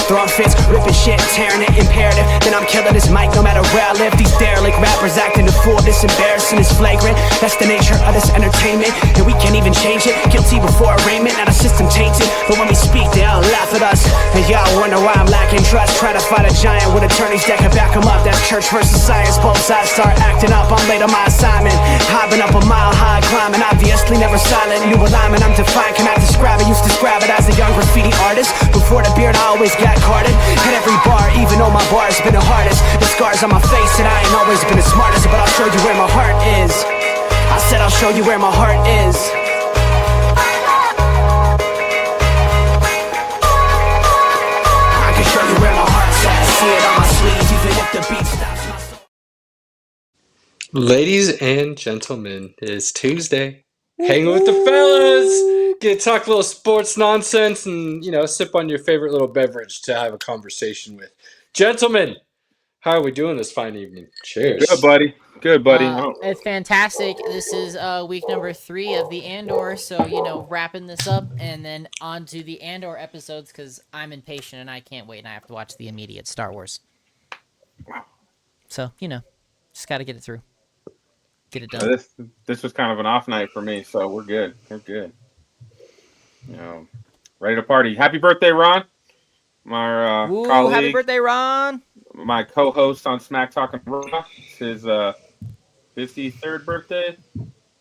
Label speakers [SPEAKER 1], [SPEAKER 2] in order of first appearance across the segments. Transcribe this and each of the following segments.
[SPEAKER 1] throwing fits, ripping shit, tearing it, imperative. Then I'm killing this mic no matter where I live. These derelict rappers acting a fool, this embarrassing is flagrant. That's the nature of this entertainment, and we can't even change it. Guilty before arraignment, now the system tainted. But when we speak, they all laugh at us. And y'all wonder why I'm lacking trust. Try to fight a giant with attorneys that can back them up. That's church versus science, both sides start acting up. I'm late on my assignment, hopping up a mile high, climbing, obviously never silent. New alignment, I'm defined, cannot describe it. Used to describe it as a young graffiti artist. Before the beard, I always got carded. At every bar, even though my bar has been the hardest. The scars on my face, and I ain't always been the smartest. But I'll show you where my heart is. I said I'll show you where my heart is. I can show you where my heart's at. See it on my sleeve, even if the beat stops my soul.
[SPEAKER 2] Ladies and gentlemen, it is Tuesday. Hanging with the fellas. Get to talk a little sports nonsense and, sip on your favorite little beverage to have a conversation with. Gentlemen, how are we doing this fine evening? Cheers.
[SPEAKER 3] Good, buddy. Good, buddy.
[SPEAKER 4] It's fantastic. This is week number 3 of the Andor, so, wrapping this up and then on to the Andor episodes because I'm impatient and I can't wait and I have to watch the immediate Star Wars. So, just got to get it through. Get it done.
[SPEAKER 3] This was kind of an off night for me, so we're good. We're good. Ready to party. Happy birthday, Ron. My colleague.
[SPEAKER 4] Happy birthday, Ron.
[SPEAKER 3] My co-host on Smack Talking Raw. It's his 53rd birthday.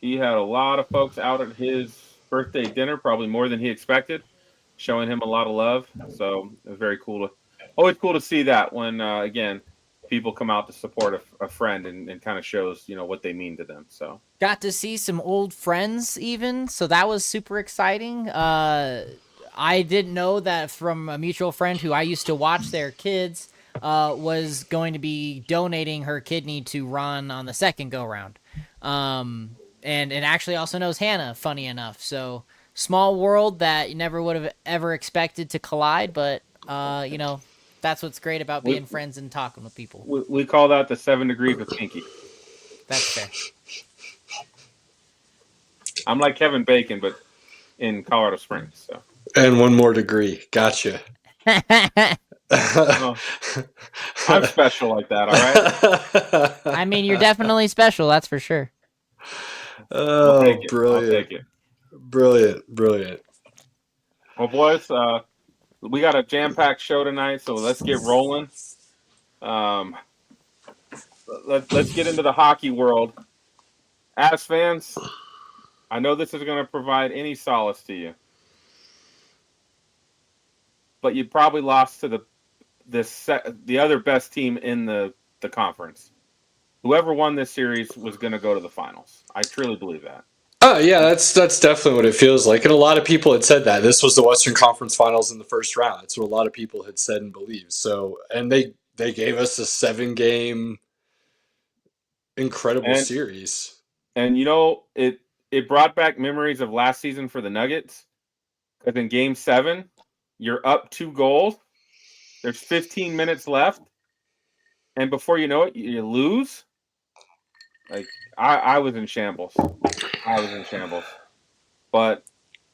[SPEAKER 3] He had a lot of folks out at his birthday dinner, probably more than he expected, showing him a lot of love. So it was very cool. Always cool to see that when, again, people come out to support a friend and kind of shows, what they mean to them. So
[SPEAKER 4] got to see some old friends even. So that was super exciting. I didn't know that from a mutual friend who I used to watch their kids was going to be donating her kidney to Ron on the second go round. And actually also knows Hannah, funny enough. So small world that you never would have ever expected to collide. But, that's what's great about being friends and talking with people.
[SPEAKER 3] We call that the 7 degrees of kinky.
[SPEAKER 4] That's fair.
[SPEAKER 3] I'm like Kevin Bacon, but in Colorado Springs. So.
[SPEAKER 2] And one more degree. Gotcha.
[SPEAKER 3] I'm special like that, all right?
[SPEAKER 4] I mean, you're definitely special, that's for sure.
[SPEAKER 2] Oh, brilliant.
[SPEAKER 3] I'll take it.
[SPEAKER 2] Brilliant.
[SPEAKER 3] Well, boys, we got a jam-packed show tonight, so let's get rolling. Let's get into the hockey world. As fans, I know this is going to provide any solace to you, but you probably lost to the other best team in the conference. Whoever won this series was going to go to the finals. I truly believe that.
[SPEAKER 2] Oh, yeah, that's definitely what it feels like. And a lot of people had said that. This was the Western Conference Finals in the first round. That's what a lot of people had said and believed. So, and they gave us a 7-game incredible series.
[SPEAKER 3] And, it brought back memories of last season for the Nuggets. Because in Game 7, you're up 2 goals. There's 15 minutes left. And before you know it, you lose. Like, I was in shambles. But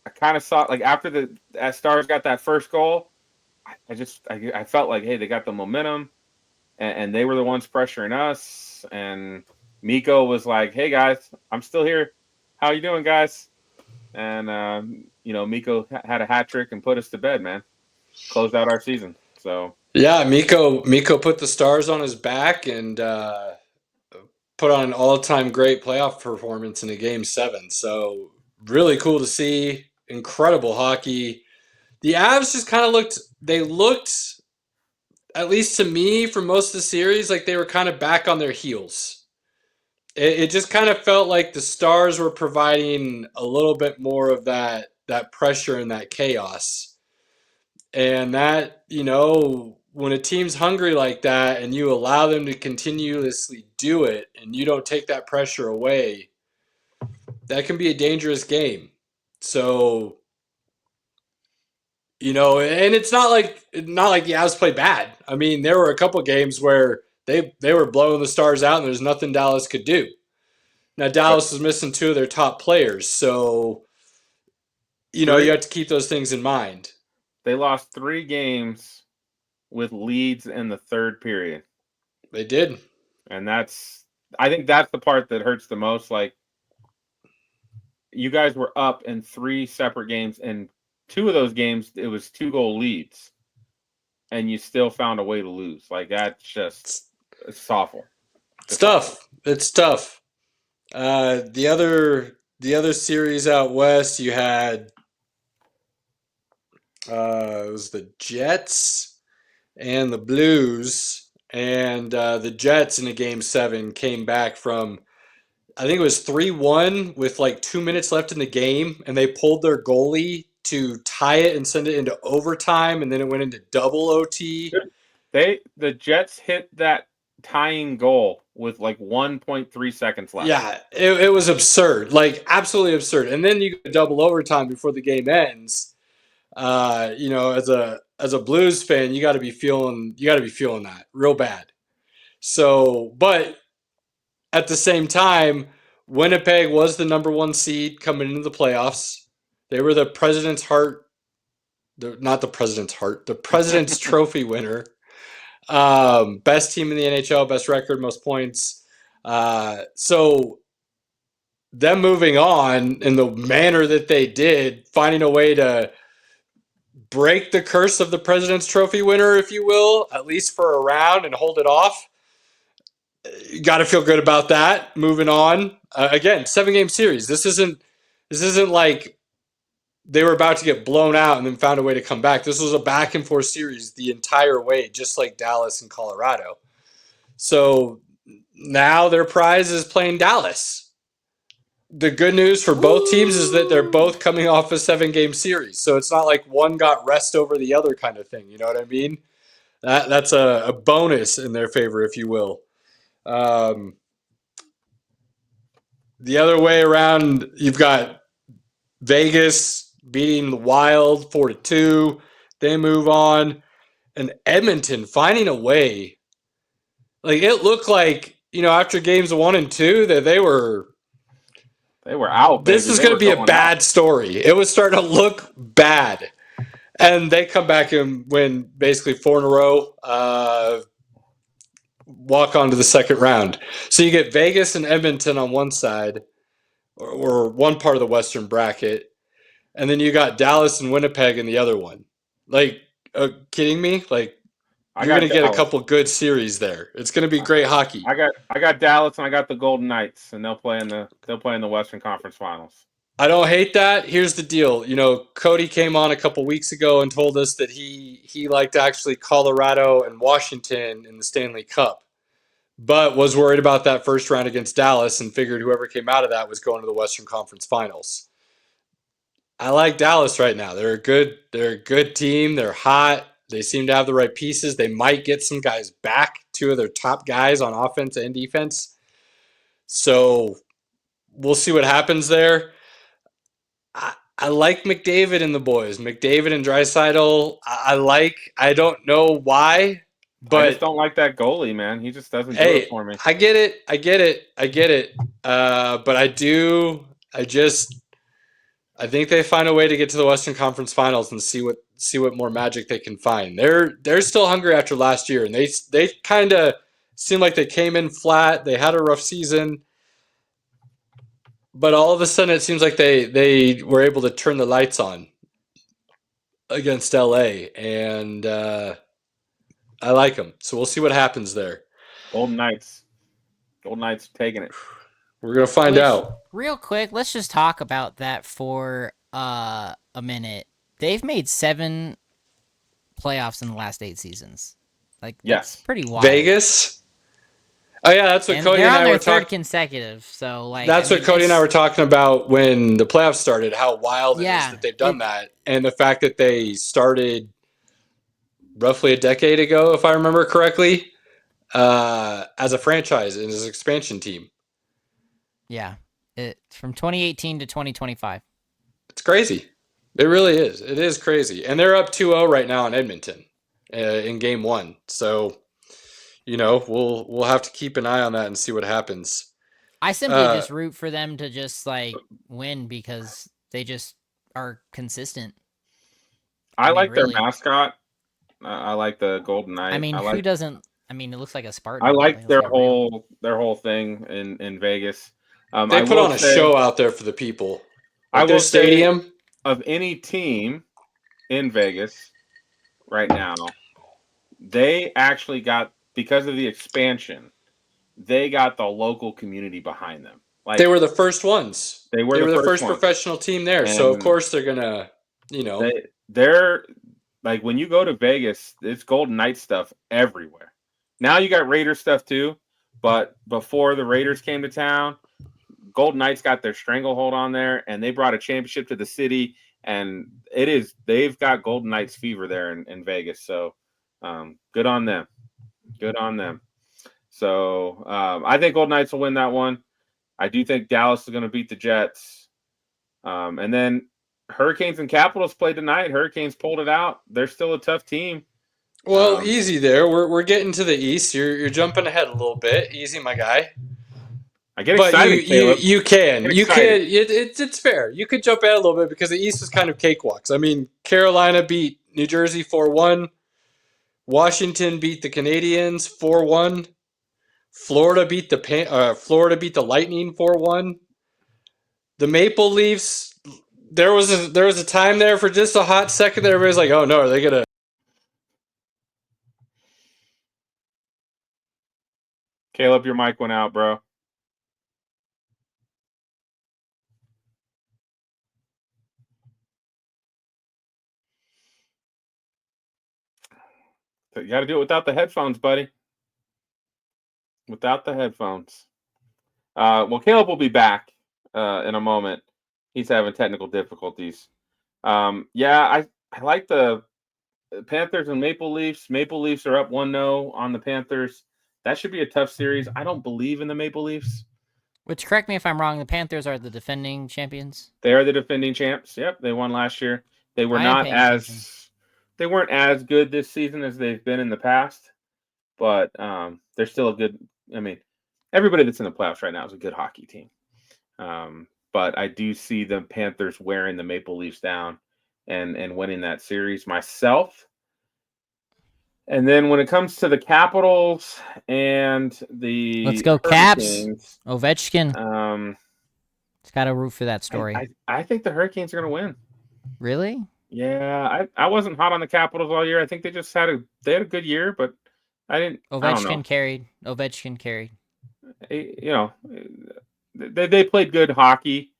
[SPEAKER 3] I kind of saw, like, after the Stars got that first goal, I felt like, hey, they got the momentum, and they were the ones pressuring us. And Mikko was like, hey, guys, I'm still here. How you doing, guys? And, Mikko had a hat trick and put us to bed, man. Closed out our season. So
[SPEAKER 2] yeah, Mikko put the Stars on his back and put on an all-time great playoff performance in a Game 7. So really cool to see. Incredible hockey. The Avs just kind of looked, at least to me, for most of the series, like they were kind of back on their heels. It just kind of felt like the Stars were providing a little bit more of that pressure and that chaos. And that, when a team's hungry like that and you allow them to continuously do it and you don't take that pressure away, that can be a dangerous game. So, and it's not like the Avs play bad. I mean, there were a couple games where they were blowing the Stars out and there's nothing Dallas could do. Now, Dallas was missing 2 of their top players, so, you have to keep those things in mind.
[SPEAKER 3] They lost 3 games with leads in the third period.
[SPEAKER 2] They did.
[SPEAKER 3] And I think that's the part that hurts the most. Like, you guys were up in 3 separate games, and 2 of those games, it was 2-goal leads, and you still found a way to lose. Like, that's just, it's awful.
[SPEAKER 2] It's tough. It's tough. The other series out west, you had it was the Jets and the Blues, and the Jets in a game 7 came back from, I think it was 3-1 with like 2 minutes left in the game, and they pulled their goalie to tie it and send it into overtime, and then it went into double OT.
[SPEAKER 3] The Jets hit that tying goal with like 1.3 seconds left.
[SPEAKER 2] Yeah, it was absurd, like absolutely absurd. And then you go double overtime before the game ends. As a Blues fan, you got to be feeling that real bad. So, but at the same time, Winnipeg was the number 1 seed coming into the playoffs. They were the President's the President's Trophy winner. Best team in the NHL, best record, most points. So them moving on in the manner that they did, finding a way to break the curse of the President's Trophy winner, if you will, at least for a round and hold it off. You got to feel good about that. Moving on. Again, 7-game series. This isn't like they were about to get blown out and then found a way to come back. This was a back and forth series the entire way, just like Dallas and Colorado. So now their prize is playing Dallas. The good news for both teams is that they're both coming off a 7-game series. So it's not like one got rest over the other kind of thing. You know what I mean? That's a bonus in their favor, if you will. The other way around, you've got Vegas beating the Wild 4-2. They move on. And Edmonton finding a way. Like, it looked like, after games 1 and 2 that they were
[SPEAKER 3] out.
[SPEAKER 2] This is going to be a bad story. It was starting to look bad. And they come back and win basically 4 in a row. Walk on to the second round. So you get Vegas and Edmonton on one side, or one part of the Western bracket. And then you got Dallas and Winnipeg in the other one. Like, kidding me? Like, you're going to get a couple good series there. It's going to be great hockey.
[SPEAKER 3] I got Dallas and I got the Golden Knights, and they'll play in the Western Conference Finals.
[SPEAKER 2] I don't hate that. Here's the deal. Cody came on a couple weeks ago and told us that he liked actually Colorado and Washington in the Stanley Cup, but was worried about that first round against Dallas and figured whoever came out of that was going to the Western Conference Finals. I like Dallas right now. They're a good team. They're hot. They seem to have the right pieces. They might get some guys back, 2 of their top guys on offense and defense. So we'll see what happens there. I like McDavid and the boys. McDavid and Draisaitl, I don't know why, but
[SPEAKER 3] I just don't like that goalie, man. He just doesn't do it for me.
[SPEAKER 2] I get it. But I think they find a way to get to the Western Conference Finals and see what more magic they can find. They're still hungry after last year, and they kind of seemed like they came in flat. They had a rough season, but all of a sudden it seems like they were able to turn the lights on against LA, and I like them. So we'll see what happens there.
[SPEAKER 3] Golden Knights taking it.
[SPEAKER 2] We're gonna find out.
[SPEAKER 4] Real quick, let's just talk about that for a minute. They've made 7 playoffs in the last 8 seasons. Like, that's pretty wild.
[SPEAKER 2] Vegas. Oh yeah, that's what Cody and I were talking.
[SPEAKER 4] Consecutive. So like,
[SPEAKER 2] that's what Cody and I were talking about when the playoffs started. How wild it is that they've done that, and the fact that they started roughly a decade ago, if I remember correctly, as a franchise and as an expansion team.
[SPEAKER 4] Yeah, from 2018 to 2025.
[SPEAKER 2] It's crazy. It really is. It is crazy, and they're up 2-0 right now in Edmonton in Game 1. So. We'll have to keep an eye on that and see what happens.
[SPEAKER 4] I simply just root for them to just like win because they just are consistent.
[SPEAKER 3] I like their mascot. I like the Golden Knight.
[SPEAKER 4] I mean,
[SPEAKER 3] I
[SPEAKER 4] who
[SPEAKER 3] like
[SPEAKER 4] doesn't? I mean, it looks like a Spartan.
[SPEAKER 3] I
[SPEAKER 4] Like,
[SPEAKER 3] like
[SPEAKER 4] let's get real.
[SPEAKER 3] their whole thing in Vegas.
[SPEAKER 2] They
[SPEAKER 3] I
[SPEAKER 2] put
[SPEAKER 3] will
[SPEAKER 2] on a
[SPEAKER 3] say
[SPEAKER 2] show out there for the people.
[SPEAKER 3] I
[SPEAKER 2] Like their
[SPEAKER 3] will say
[SPEAKER 2] stadium.
[SPEAKER 3] of any team in Vegas right now, they actually got, because of the expansion, they got the local community behind them. Like
[SPEAKER 2] They were the first ones.
[SPEAKER 3] they were
[SPEAKER 2] They
[SPEAKER 3] the
[SPEAKER 2] were the
[SPEAKER 3] first
[SPEAKER 2] first
[SPEAKER 3] one,
[SPEAKER 2] professional team there. So of
[SPEAKER 3] and
[SPEAKER 2] course they're gonna,
[SPEAKER 3] they're like, when you go to Vegas, it's Golden Knight stuff everywhere. Now you got Raiders stuff too, but before the Raiders came to town, Golden Knights got their stranglehold on there, and they brought a championship to the city. And they've got Golden Knights fever there in Vegas. So good on them. Good on them. So I think Golden Knights will win that one. I do think Dallas is going to beat the Jets. And then Hurricanes and Capitals played tonight. Hurricanes pulled it out. They're still a tough team.
[SPEAKER 2] well, easy there. We're getting to the East. You're jumping ahead a little bit. Easy, my guy.
[SPEAKER 3] I get
[SPEAKER 2] But
[SPEAKER 3] excited, Caleb.
[SPEAKER 2] you can
[SPEAKER 3] Get
[SPEAKER 2] you
[SPEAKER 3] excited.
[SPEAKER 2] can it's fair. You could jump ahead a little bit because the East was kind of cakewalks. I mean, Carolina beat New Jersey 4-1. Washington beat the Canadiens 4-1. Florida beat the Lightning 4-1. The Maple Leafs. There was a time there for just a hot second that everybody's like, oh no, are they gonna?
[SPEAKER 3] Caleb, your mic went out, bro. You got to do it without the headphones, buddy. Without the headphones. Well, Caleb will be back in a moment. He's having technical difficulties. I like the Panthers and Maple Leafs. Maple Leafs are up 1-0 on the Panthers. That should be a tough series. I don't believe in the Maple Leafs.
[SPEAKER 4] Which, correct me if I'm wrong, the Panthers are the defending champions.
[SPEAKER 3] They are the defending champs. Yep, they won last year. They were not they weren't as good this season as they've been in the past, but they're still a good. I mean, everybody that's in the playoffs right now is a good hockey team. But I do see the Panthers wearing the Maple Leafs down and winning that series myself. And then when it comes to the Capitals and the
[SPEAKER 4] Let's go
[SPEAKER 3] Hurricanes,
[SPEAKER 4] Caps. Ovechkin. It's got to root for that story.
[SPEAKER 3] I think the Hurricanes are going to win.
[SPEAKER 4] Really?
[SPEAKER 3] Yeah, I wasn't hot on the Capitals all year. I think they just had a good year, but I didn't.
[SPEAKER 4] Ovechkin carried. Ovechkin carried.
[SPEAKER 3] They played good hockey,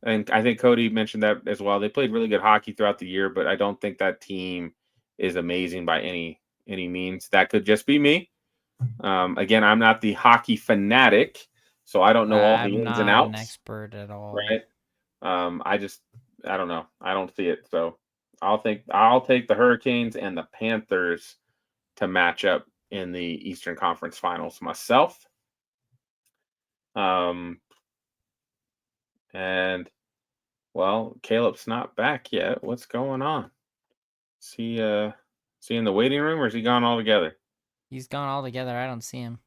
[SPEAKER 3] and I think Cody mentioned that as well. They played really good hockey throughout the year, but I don't think that team is amazing by any means. That could just be me. Again, I'm not the hockey fanatic, so I don't know all the ins and outs.
[SPEAKER 4] I'm not an expert at all.
[SPEAKER 3] Right? I don't know. I don't see it. So I'll take the Hurricanes and the Panthers to match up in the Eastern Conference Finals myself. And well, Caleb's not back yet. What's going on? Is he in the waiting room, or is he gone altogether?
[SPEAKER 4] He's gone altogether. I don't see him.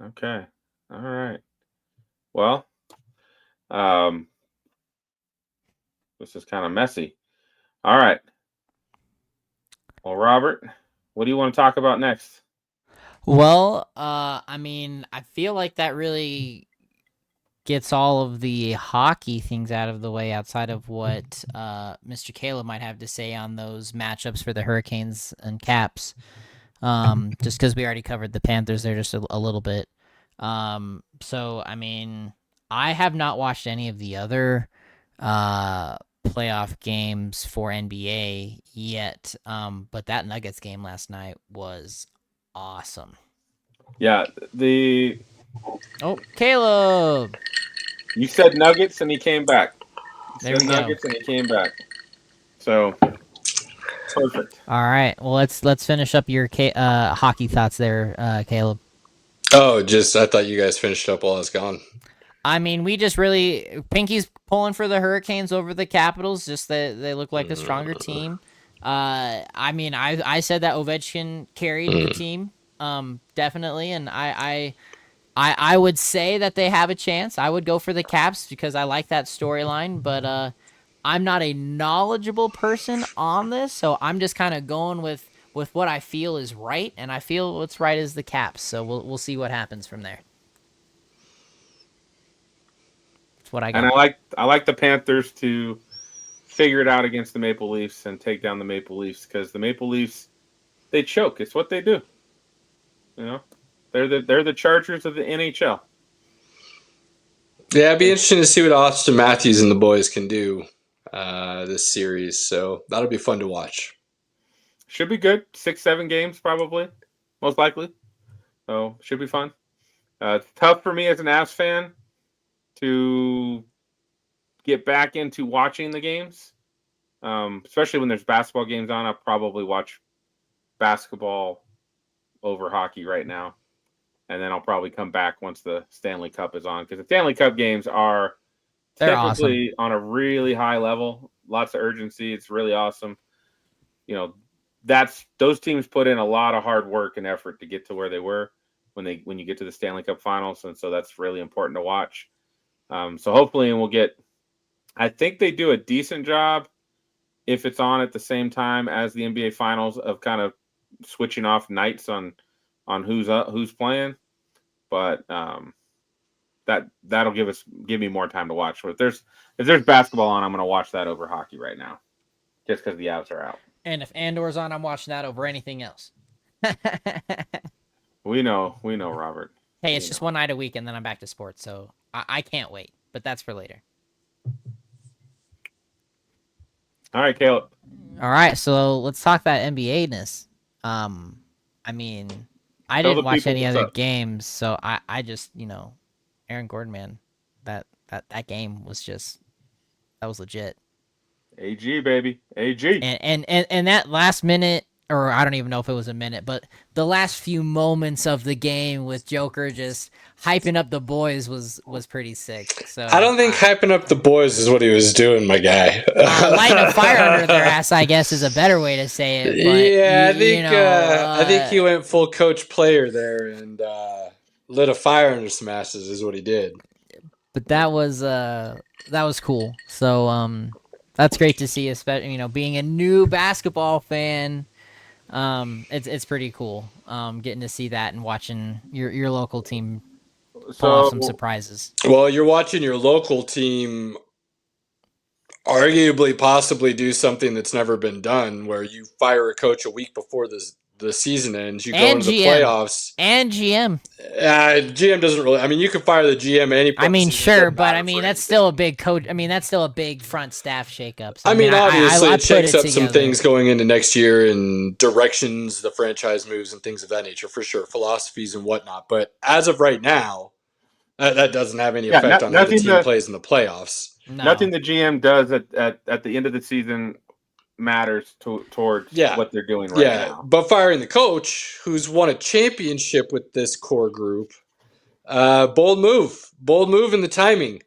[SPEAKER 3] Okay. All right. Well, this is kind of messy. All right. Well, Robert, what do you want to talk about next?
[SPEAKER 4] Well, I mean, I feel like that really gets all of the hockey things out of the way outside of what Mr. Caleb might have to say on those matchups for the Hurricanes and Caps. Just because we already covered the Panthers there just a little bit. So, I mean, I have not watched any of the other playoff games for NBA yet, but that Nuggets game last night was awesome.
[SPEAKER 3] Yeah,
[SPEAKER 4] Oh, Caleb!
[SPEAKER 3] You said Nuggets and he came back.
[SPEAKER 4] There we go.
[SPEAKER 3] Nuggets and he came back. So perfect.
[SPEAKER 4] All right, well let's finish up your hockey thoughts there, Caleb.
[SPEAKER 2] Oh, I thought you guys finished up while I was gone.
[SPEAKER 4] I mean, we just really Pinky's pulling for the Hurricanes over the Capitals. Just that they look like a stronger team. I mean, I said that Ovechkin carried the team, definitely, and I would say that they have a chance. I would go for the Caps because I like that storyline, but I'm not a knowledgeable person on this, so I'm just kind of going with with what I feel is right, and I feel what's right is the Caps. So we'll see what happens from there. That's what I
[SPEAKER 3] And
[SPEAKER 4] got.
[SPEAKER 3] I like the Panthers to figure it out against the Maple Leafs and take down the Maple Leafs, because the Maple Leafs, they choke. It's what they do. You know, they're the Chargers of the NHL.
[SPEAKER 2] Yeah, it'd be interesting to see what Austin Matthews and the boys can do this series. So that'll be fun to watch.
[SPEAKER 3] Should be good. 6-7 games probably, most likely. So should be fun. It's tough for me as an Avs fan to get back into watching the games, especially when there's basketball games on. I'll probably watch basketball over hockey right now, and then I'll probably come back once the Stanley Cup is on, because the Stanley Cup games are
[SPEAKER 4] They're
[SPEAKER 3] typically on a really high level, lots of urgency. It's really awesome. You know, those teams put in a lot of hard work and effort to get to where they were when you get to the Stanley Cup Finals, and so that's really important to watch. So hopefully, we'll get. I think they do a decent job if it's on at the same time as the NBA Finals of kind of switching off nights on who's playing, but that'll give me more time to watch. But if there's basketball on, I'm going to watch that over hockey right now, just because the Avs are out.
[SPEAKER 4] And if Andor's on, I'm watching that over anything else.
[SPEAKER 3] We know, Robert.
[SPEAKER 4] Hey, it's just one night a week, and then I'm back to sports, so I can't wait. But that's for later.
[SPEAKER 3] All right, Caleb.
[SPEAKER 4] All right, so let's talk that NBA-ness. I mean, I
[SPEAKER 3] Tell
[SPEAKER 4] didn't
[SPEAKER 3] the
[SPEAKER 4] watch
[SPEAKER 3] people
[SPEAKER 4] any
[SPEAKER 3] what's
[SPEAKER 4] other
[SPEAKER 3] up.
[SPEAKER 4] games, so I just, Aaron Gordon, man, that game was that was legit.
[SPEAKER 3] AG, baby. AG.
[SPEAKER 4] And that last minute, or I don't even know if it was a minute, but the last few moments of the game with Joker just hyping up the boys was pretty sick. So
[SPEAKER 2] I don't think hyping up the boys is what he was doing, my guy.
[SPEAKER 4] lighting a fire under their ass, I guess, is a better way to say it. But
[SPEAKER 2] Yeah, I
[SPEAKER 4] I
[SPEAKER 2] think he went full coach player there and lit a fire under some asses is what he did.
[SPEAKER 4] But that was cool. So that's great to see, especially being a new basketball fan. It's pretty cool. Getting to see that and watching your local team pull off some surprises.
[SPEAKER 2] Well, you're watching your local team arguably possibly do something that's never been done, where you fire a coach a week before the season ends, you go into the playoffs.
[SPEAKER 4] And GM.
[SPEAKER 2] GM doesn't really. I mean, you can fire the GM any point.
[SPEAKER 4] I mean, sure, but I mean that's still a big coach. I mean, that's still a big front staff shakeup. So,
[SPEAKER 2] I mean, obviously,
[SPEAKER 4] I
[SPEAKER 2] it shakes up some things going into next year and directions the franchise moves and things of that nature, for sure, philosophies and whatnot. But as of right now, that doesn't have any effect on how the team plays in the playoffs.
[SPEAKER 3] No. Nothing the GM does at the end of the season matters towards what they're doing right now.
[SPEAKER 2] But firing the coach, who's won a championship with this core group, bold move in the timing.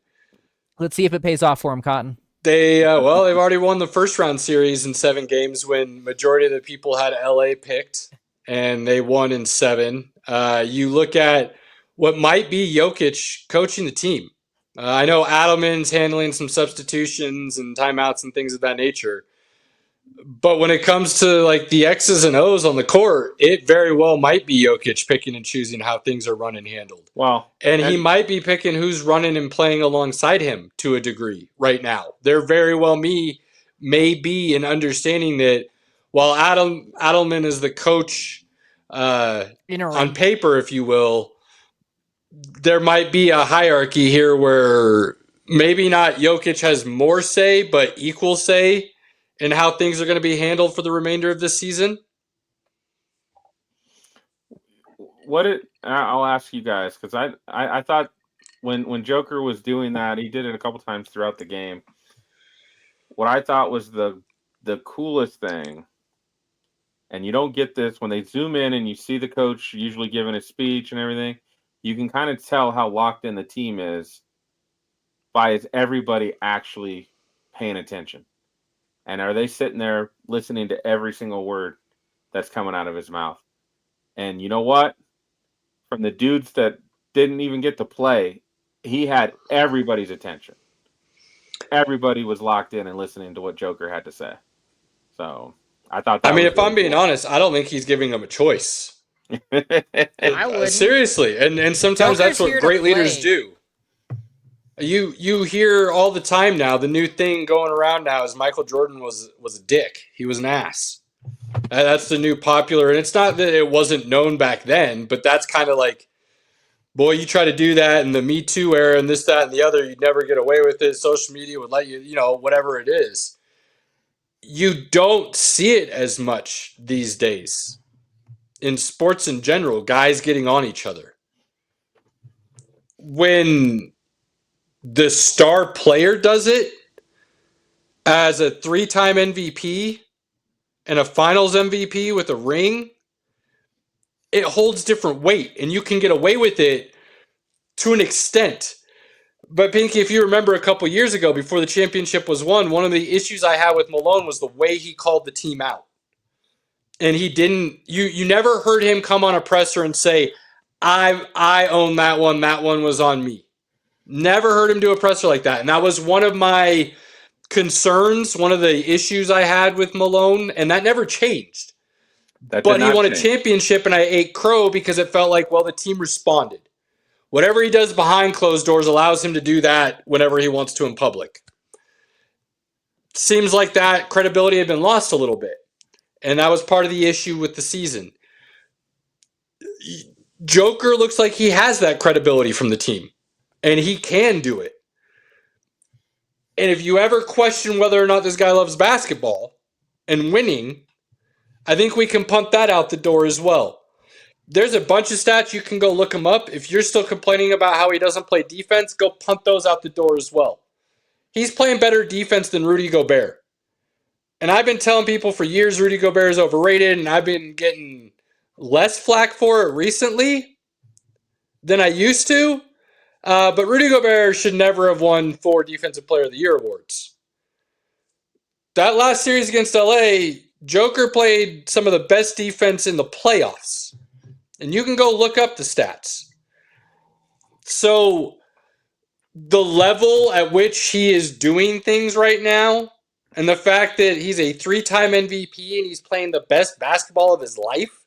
[SPEAKER 4] Let's see if it pays off for him, Cotton.
[SPEAKER 2] They've already won the first round series in 7 games when majority of the people had LA picked, and they won in 7. You look at what might be Jokic coaching the team. I know Adelman's handling some substitutions and timeouts and things of that nature. But when it comes to like the X's and O's on the court, it very well might be Jokic picking and choosing how things are run and handled.
[SPEAKER 3] Wow.
[SPEAKER 2] And he might be picking who's running and playing alongside him to a degree right now. There very well may be an understanding that while Adelman is the coach on paper, if you will, there might be a hierarchy here where maybe not Jokic has more say, but equal say in how things are going to be handled for the remainder of this season.
[SPEAKER 3] I'll ask you guys, because I thought when Joker was doing that, he did it a couple times throughout the game. What I thought was the coolest thing, and you don't get this when they zoom in and you see the coach usually giving a speech and everything, you can kind of tell how locked in the team is is everybody actually paying attention? And are they sitting there listening to every single word that's coming out of his mouth? And you know what? From the dudes that didn't even get to play, he had everybody's attention. Everybody was locked in and listening to what Joker had to say. So I thought that
[SPEAKER 2] I mean,
[SPEAKER 3] was
[SPEAKER 2] if I'm
[SPEAKER 3] really
[SPEAKER 2] being
[SPEAKER 3] cool.
[SPEAKER 2] honest, I don't think he's giving them a choice.
[SPEAKER 4] I wouldn't.
[SPEAKER 2] Seriously, and sometimes
[SPEAKER 4] Joker's
[SPEAKER 2] that's what
[SPEAKER 4] here to
[SPEAKER 2] great leaders
[SPEAKER 4] play.
[SPEAKER 2] do. You hear all the time now. The new thing going around now is Michael Jordan was a dick. He was an ass. That's the new popular, and it's not that it wasn't known back then, but that's kind of like, boy, you try to do that in the Me Too era and this, that, and the other, you'd never get away with it. Social media would let you, whatever it is. You don't see it as much these days in sports in general, guys getting on each other. When the star player does it as a 3-time MVP and a finals MVP with a ring, it holds different weight, and you can get away with it to an extent. But Pinky, if you remember a couple years ago before the championship was won, one of the issues I had with Malone was the way he called the team out. And he didn't, you never heard him come on a presser and say, I own that one was on me. Never heard him do a presser like that. And that was one of my concerns, one of the issues I had with Malone, and that never changed. But he won a championship, and I ate crow because it felt like, well, the team responded. Whatever he does behind closed doors allows him to do that whenever he wants to in public. Seems like that credibility had been lost a little bit, and that was part of the issue with the season. Joker looks like he has that credibility from the team, and he can do it. And if you ever question whether or not this guy loves basketball and winning, I think we can punt that out the door as well. There's a bunch of stats. You can go look them up. If you're still complaining about how he doesn't play defense, go punt those out the door as well. He's playing better defense than Rudy Gobert. And I've been telling people for years Rudy Gobert is overrated, and I've been getting less flack for it recently than I used to. But Rudy Gobert should never have won 4 Defensive Player of the Year awards. That last series against LA, Joker played some of the best defense in the playoffs. And you can go look up the stats. So the level at which he is doing things right now, and the fact that he's a 3-time MVP and he's playing the best basketball of his life,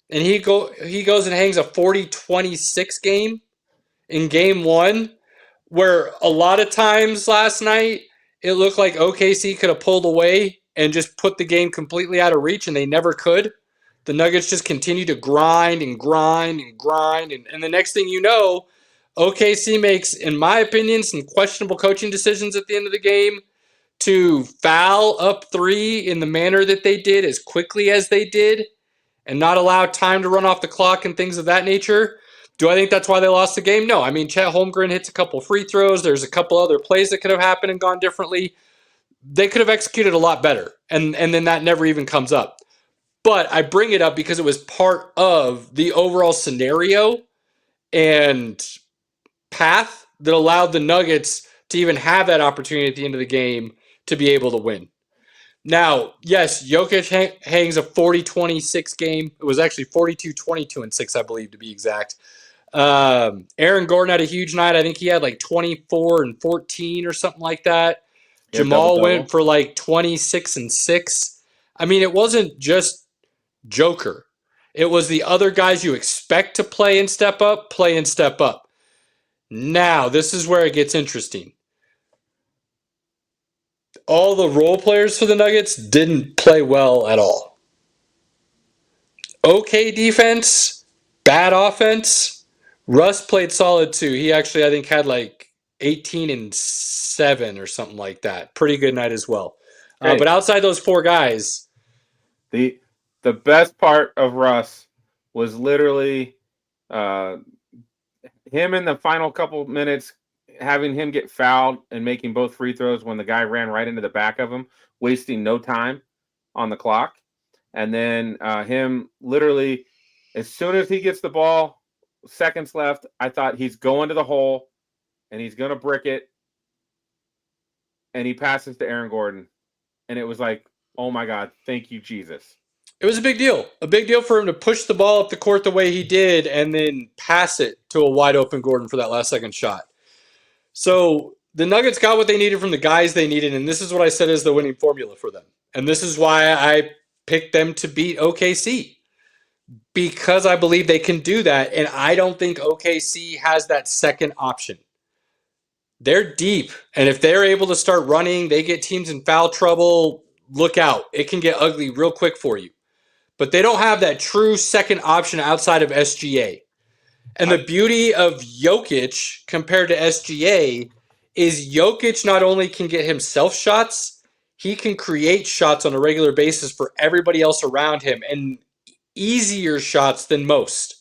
[SPEAKER 2] and he goes and hangs a 40-26 game in game 1, where a lot of times last night it looked like OKC could have pulled away and just put the game completely out of reach, and they never could. The Nuggets just continue to grind, and the next thing you know, OKC makes, in my opinion, some questionable coaching decisions at the end of the game to foul up 3 in the manner that they did as quickly as they did and not allow time to run off the clock and things of that nature. Do I think that's why they lost the game? No. I mean, Chet Holmgren hits a couple free throws. There's a couple other plays that could have happened and gone differently. They could have executed a lot better, and then that never even comes up. But I bring it up because it was part of the overall scenario and path that allowed the Nuggets to even have that opportunity at the end of the game to be able to win. Now, yes, Jokic hangs a 40-26 game. It was actually 42-22-6, I believe, to be exact. Aaron Gordon had a huge night. I think he had like 24 and 14 or something like that.
[SPEAKER 3] Yeah,
[SPEAKER 2] Jamal
[SPEAKER 3] double-double.
[SPEAKER 2] went for like 26 and 6. I mean, it wasn't just Joker. It was the other guys you expect to play and step up. Now, this is where it gets interesting. All the role players for the Nuggets didn't play well at all. Okay defense, bad offense. Russ played solid too. He actually, I think, had like 18 and 7 or something like that. Pretty good night as well.
[SPEAKER 3] Hey.
[SPEAKER 2] But outside those 4 guys,
[SPEAKER 3] The best part of Russ was literally him in the final couple minutes, having him get fouled and making both free throws when the guy ran right into the back of him, wasting no time on the clock. And then him literally, as soon as he gets the ball, seconds left, I thought he's going to the hole and he's going to brick it. And he passes to Aaron Gordon. And it was like, oh my God, thank you, Jesus.
[SPEAKER 2] it was a big deal. A big deal for him to push the ball up the court the way he did and then pass it to a wide open Gordon for that last second shot. So the Nuggets got what they needed from the guys they needed, and this is what I said is the winning formula for them. And this is why I picked them to beat OKC. Because I believe they can do that, and I don't think OKC has that second option. They're deep, and if they're able to start running, they get teams in foul trouble, look out. It can get ugly real quick for you. But they don't have that true second option outside of SGA. And the beauty of Jokic compared to SGA is Jokic not only can get himself shots, he can create shots on a regular basis for everybody else around him, and easier shots than most,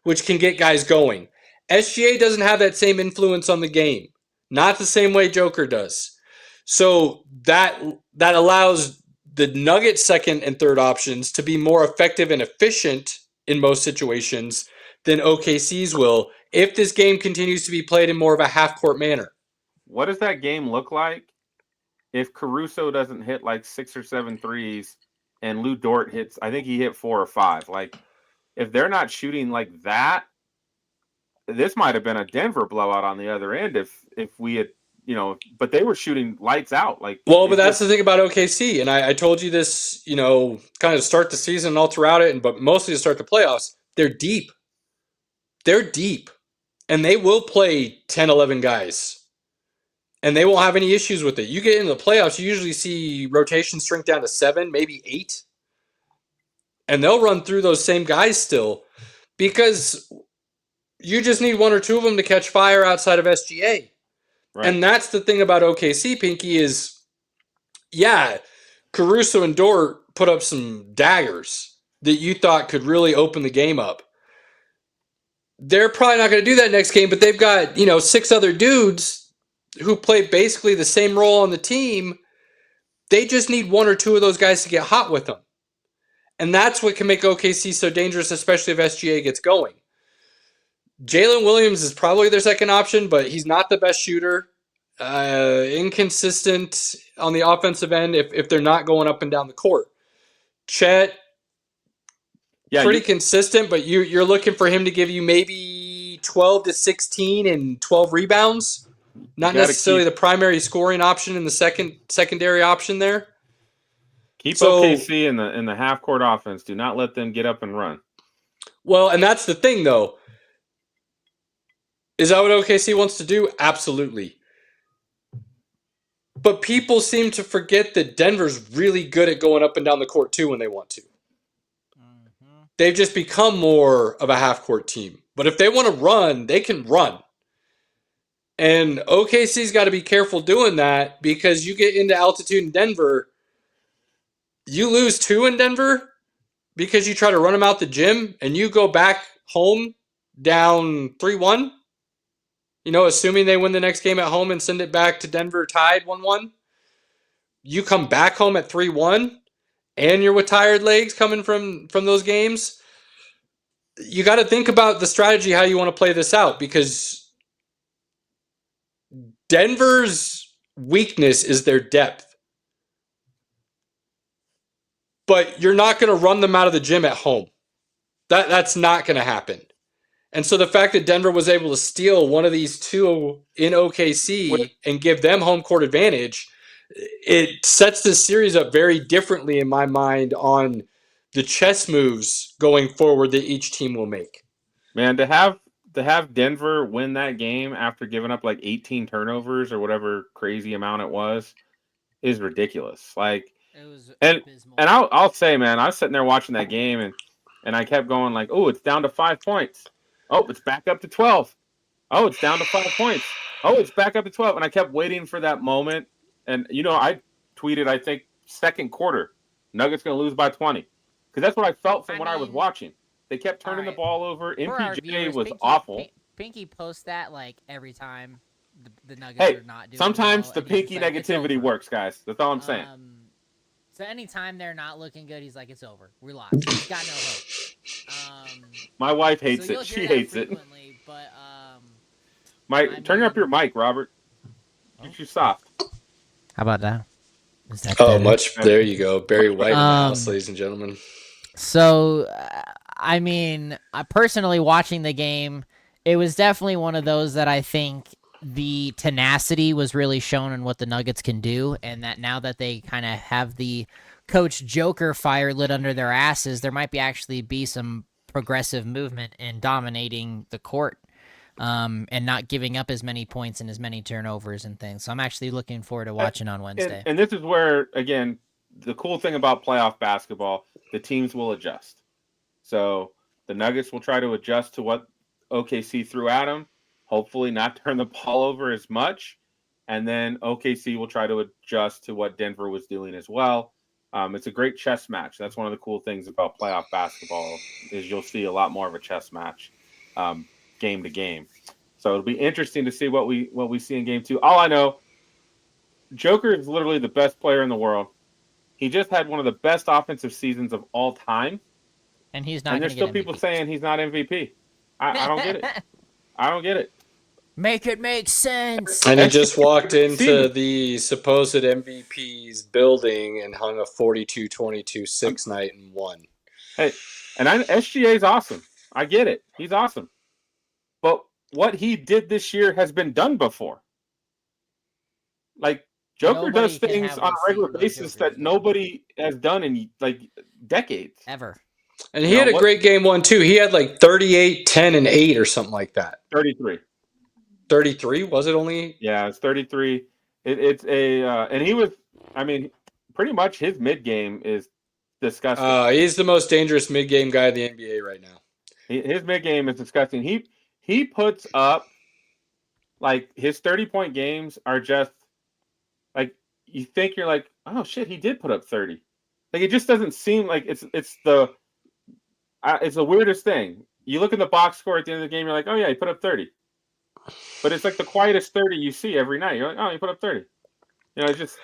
[SPEAKER 2] which can get guys going. SGA doesn't have that same influence on the game, not the same way Joker does. So that allows the Nuggets' second and third options to be more effective and efficient in most situations than OKC's will if this game continues to be played in more of a half-court manner.
[SPEAKER 3] What does that game look like if Caruso doesn't hit like 6 or 7 threes and Lou Dort hits, I think he hit 4 or 5. Like, if they're not shooting like that, this might have been a Denver blowout on the other end if we had, but they were shooting lights out. Like,
[SPEAKER 2] well, but that's the thing about OKC, and I told you this, kind of start the season and all throughout it, but mostly to start the playoffs. They're deep. They're deep, and they will play 10, 11 guys, and they won't have any issues with it. You get into the playoffs, you usually see rotations shrink down to 7, maybe 8, and they'll run through those same guys still because you just need 1 or 2 of them to catch fire outside of SGA. Right. And that's the thing about OKC, Pinky, is, yeah, Caruso and Dort put up some daggers that you thought could really open the game up. They're probably not going to do that next game, but they've got, 6 other dudes who play basically the same role on the team. They just need 1 or 2 of those guys to get hot with them. And that's what can make OKC so dangerous, especially if SGA gets going. Jalen Williams is probably their second option, but he's not the best shooter. Inconsistent on the offensive end if they're not going up and down the court. Chet, pretty consistent, but you're looking for him to give you maybe 12 to 16 and 12 rebounds. Not necessarily the primary scoring option and the secondary option there.
[SPEAKER 3] Keep OKC in the half-court offense. Do not let them get up and run.
[SPEAKER 2] Well, and that's the thing, though. Is that what OKC wants to do? Absolutely. But people seem to forget that Denver's really good at going up and down the court, too, when they want to. Mm-hmm. They've just become more of a half-court team. But if they want to run, they can run. And OKC's got to be careful doing that because you get into altitude in Denver, you lose 2 in Denver because you try to run them out the gym, and you go back home down 3-1. Assuming they win the next game at home and send it back to Denver tied 1-1, you come back home at 3-1, and you're with tired legs coming from those games. You got to think about the strategy, how you want to play this out, because Denver's weakness is their depth. But you're not going to run them out of the gym at home. That's not going to happen. And so the fact that Denver was able to steal one of these 2 in OKC and give them home court advantage, it sets this series up very differently in my mind on the chess moves going forward that each team will make.
[SPEAKER 3] Man, to have Denver win that game after giving up like 18 turnovers or whatever crazy amount it was is ridiculous. Like, it was abysmal. And I'll say, man, I was sitting there watching that game and I kept going like, oh, it's down to 5 points. Oh, it's back up to 12. Oh, it's down to 5 points. Oh, it's back up to 12. And I kept waiting for that moment. And, I tweeted, I think, second quarter, Nuggets going to lose by 20. Because that's what I felt from what I was watching. They kept turning the ball over. MPJ was awful.
[SPEAKER 4] Pinky posts that like every time the Nuggets are not doing
[SPEAKER 3] sometimes
[SPEAKER 4] well,
[SPEAKER 3] the Pinky negativity works, guys. That's all I'm saying.
[SPEAKER 4] So anytime they're not looking good, he's like, it's over. We lost. He's got no hope.
[SPEAKER 3] My wife hates it. She hates it. But, turn up your mic, Robert. Get you soft.
[SPEAKER 4] How about that? Is that
[SPEAKER 2] better? Much. There you go. Barry White in the house, ladies and gentlemen.
[SPEAKER 4] So, personally watching the game, it was definitely one of those that I think the tenacity was really shown in what the Nuggets can do, and that now that they kind of have the Coach Joker fire lit under their asses, there might actually be some progressive movement in dominating the court, and not giving up as many points and as many turnovers and things. So I'm actually looking forward to watching on Wednesday.
[SPEAKER 3] And this is where, again, the cool thing about playoff basketball, the teams will adjust. So the Nuggets will try to adjust to what OKC threw at them, hopefully not turn the ball over as much. And then OKC will try to adjust to what Denver was doing as well. It's a great chess match. That's one of the cool things about playoff basketball is you'll see a lot more of a chess match game to game. So it'll be interesting to see what we see in game 2. All I know, Joker is literally the best player in the world. He just had one of the best offensive seasons of all time.
[SPEAKER 4] And he's not.
[SPEAKER 3] And there's still people saying he's not MVP. I don't get it. I don't get it.
[SPEAKER 4] Make it make sense.
[SPEAKER 2] And he just walked into the supposed MVP's building and hung a 42-22 6-night and won.
[SPEAKER 3] Hey, and SGA's awesome. I get it. He's awesome. But what he did this year has been done before. Like, Joker does things on a regular basis that nobody has done in, like, decades.
[SPEAKER 4] Ever.
[SPEAKER 2] And he had a great game 1, too. He had, like, 38, 10, and 8 or something like that.
[SPEAKER 3] 33.
[SPEAKER 2] 33? Was it only?
[SPEAKER 3] Yeah, it's 33. It's a and he was, I mean, pretty much his mid-game is disgusting.
[SPEAKER 2] He's the most dangerous mid-game guy in the NBA right now.
[SPEAKER 3] His mid-game is disgusting. He puts up, like, his 30-point games are just, like, you think you're like, oh, shit, he did put up 30. Like, it just doesn't seem like it's the weirdest thing. You look at the box score at the end of the game, you're like, oh, yeah, he put up 30. But it's like the quietest 30 you see every night. You're like, oh, he put up 30. You know, it's just,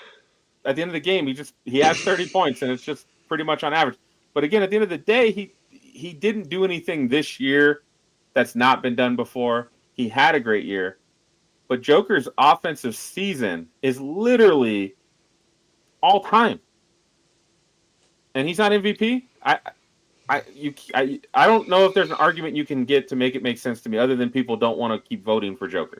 [SPEAKER 3] at the end of the game, he has 30 points, and it's just pretty much on average. But again, at the end of the day, he didn't do anything this year that's not been done before. He had a great year. But Joker's offensive season is literally all time. And he's not MVP. I don't know if there's an argument you can get to make it make sense to me other than people don't want to keep voting for Joker.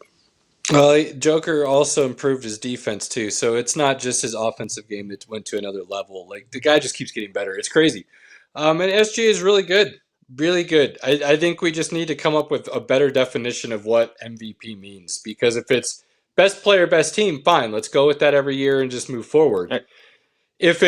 [SPEAKER 2] Well, Joker also improved his defense too, so it's not just his offensive game that went to another level. Like, the guy just keeps getting better. It's crazy. And SGA is really good. Really good. I think we just need to come up with a better definition of what MVP means, because if it's best player, best team, fine. Let's go with that every year and just move forward.
[SPEAKER 3] Right.
[SPEAKER 2] If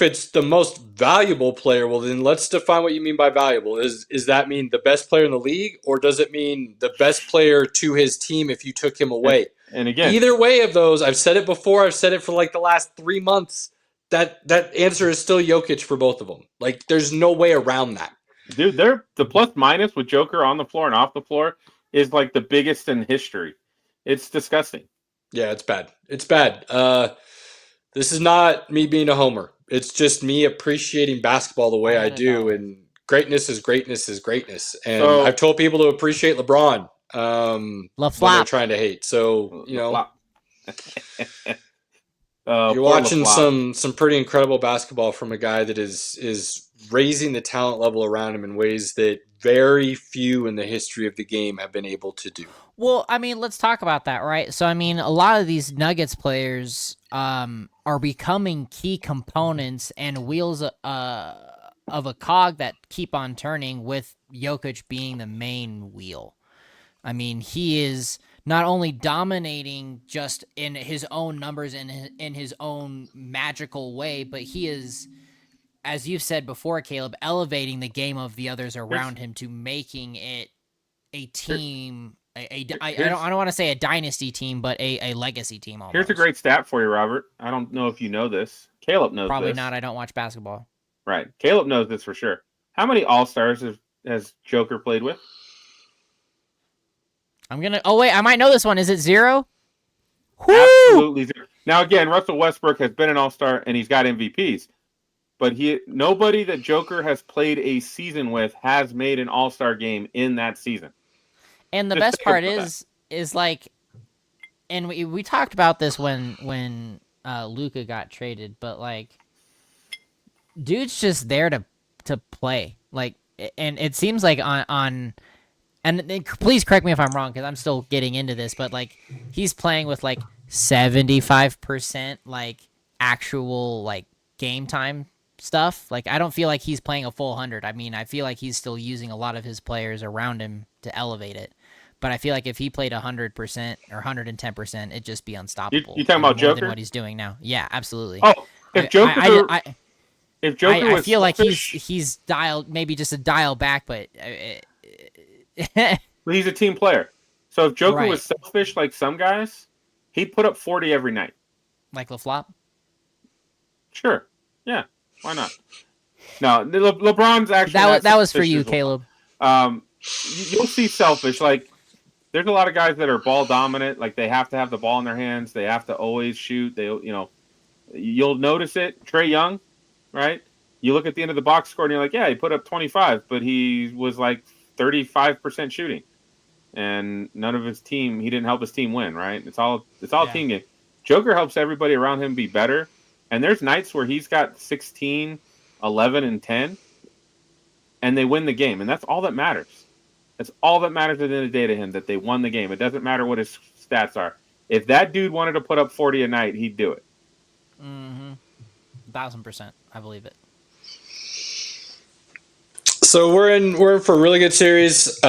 [SPEAKER 2] it's the most valuable player, well, then let's define what you mean by valuable. Is that mean the best player in the league, or does it mean the best player to his team if you took him away?
[SPEAKER 3] And again,
[SPEAKER 2] either way of those, I've said it before. I've said it for like the last 3 months. That answer is still Jokic for both of them. Like, there's no way around that.
[SPEAKER 3] Dude, the plus minus with Joker on the floor and off the floor is like the biggest in history. It's disgusting.
[SPEAKER 2] Yeah, it's bad. It's bad. This is not me being a homer. It's just me appreciating basketball the way I do, and greatness is greatness is greatness. And I've told people to appreciate LeBron when they're trying to hate. So, you know, you're watching some pretty incredible basketball from a guy that is raising the talent level around him in ways that very few in the history of the game have been able to do.
[SPEAKER 4] Well, I mean, let's talk about that, right? So, I mean, a lot of these Nuggets players are becoming key components and wheels of a cog that keep on turning, with Jokic being the main wheel. I mean, he is not only dominating just in his own numbers and in his own magical way, but he is, as you've said before, Caleb, elevating the game of the others around him to making it a team. I don't want to say a dynasty team, but a legacy team almost.
[SPEAKER 3] Here's a great stat for you, Robert. I don't know if you know this. Caleb knows
[SPEAKER 4] Probably
[SPEAKER 3] this.
[SPEAKER 4] not. I don't watch basketball.
[SPEAKER 3] Right. Caleb knows this for sure. How many All-Stars has Joker played with?
[SPEAKER 4] Oh, wait. I might know this one. Is it 0?
[SPEAKER 3] Absolutely 0. Now, again, Russell Westbrook has been an All-Star, and he's got MVPs. But nobody that Joker has played a season with has made an All-Star game in that season.
[SPEAKER 4] And the best part is like, and we talked about this when Luka got traded, but like, dude's just there to play. Like, and it seems like on and please correct me if I'm wrong because I'm still getting into this, but like he's playing with like 75% like actual like game time stuff. Like I don't feel like he's playing a full 100. I mean, I feel like he's still using a lot of his players around him to elevate it. But I feel like if he played 100% or 110%, it'd just be unstoppable.
[SPEAKER 3] You talking about
[SPEAKER 4] more
[SPEAKER 3] Joker?
[SPEAKER 4] than what he's doing now. Yeah, absolutely.
[SPEAKER 3] Oh, if Joker,
[SPEAKER 4] I
[SPEAKER 3] was
[SPEAKER 4] feel like
[SPEAKER 3] selfish,
[SPEAKER 4] he's dialed maybe just a dial back, but
[SPEAKER 3] he's a team player. So if Joker
[SPEAKER 4] Right.
[SPEAKER 3] was selfish like some guys, he'd put up 40 every night.
[SPEAKER 4] like LaFlop.
[SPEAKER 3] Sure. Yeah. Why not? No, LeBron's actually
[SPEAKER 4] That was for
[SPEAKER 3] selfish
[SPEAKER 4] you,
[SPEAKER 3] as well.
[SPEAKER 4] Caleb.
[SPEAKER 3] You'll see selfish. Like, there's a lot of guys that are ball dominant. Like, they have to have the ball in their hands. They have to always shoot. You'll notice it. Trae Young, right? You look at the end of the box score and you're like, yeah, he put up 25, but he was like 35% shooting, and none of his team. He didn't help his team win, right? It's all team game. Joker helps everybody around him be better, and there's nights where he's got 16, 11, and 10, and they win the game, and that's all that matters. That's all that matters at the end of the day to him, that they won the game. It doesn't matter what his stats are. If that dude wanted to put up 40 a night, he'd do it.
[SPEAKER 4] 1,000%. I believe it.
[SPEAKER 2] So we're in for a really good series.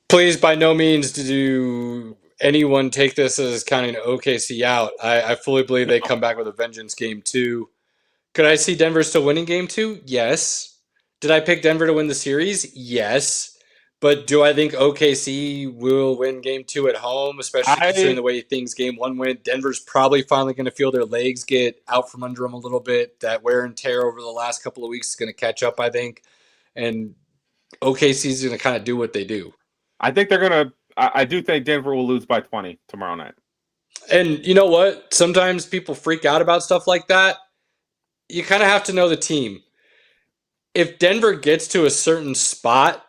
[SPEAKER 2] Please, by no means do anyone take this as counting OKC out. I fully believe they come back with a vengeance game 2. Could I see Denver still winning game 2? Yes. Did I pick Denver to win the series? Yes. But do I think OKC will win game 2 at home, especially considering the way things game 1 went? Denver's probably finally going to feel their legs get out from under them a little bit. That wear and tear over the last couple of weeks is going to catch up, I think. And OKC's going to kind of do what they do.
[SPEAKER 3] I think they're going to – I do think Denver will lose by 20 tomorrow night.
[SPEAKER 2] And you know what? Sometimes people freak out about stuff like that. You kind of have to know the team. If Denver gets to a certain spot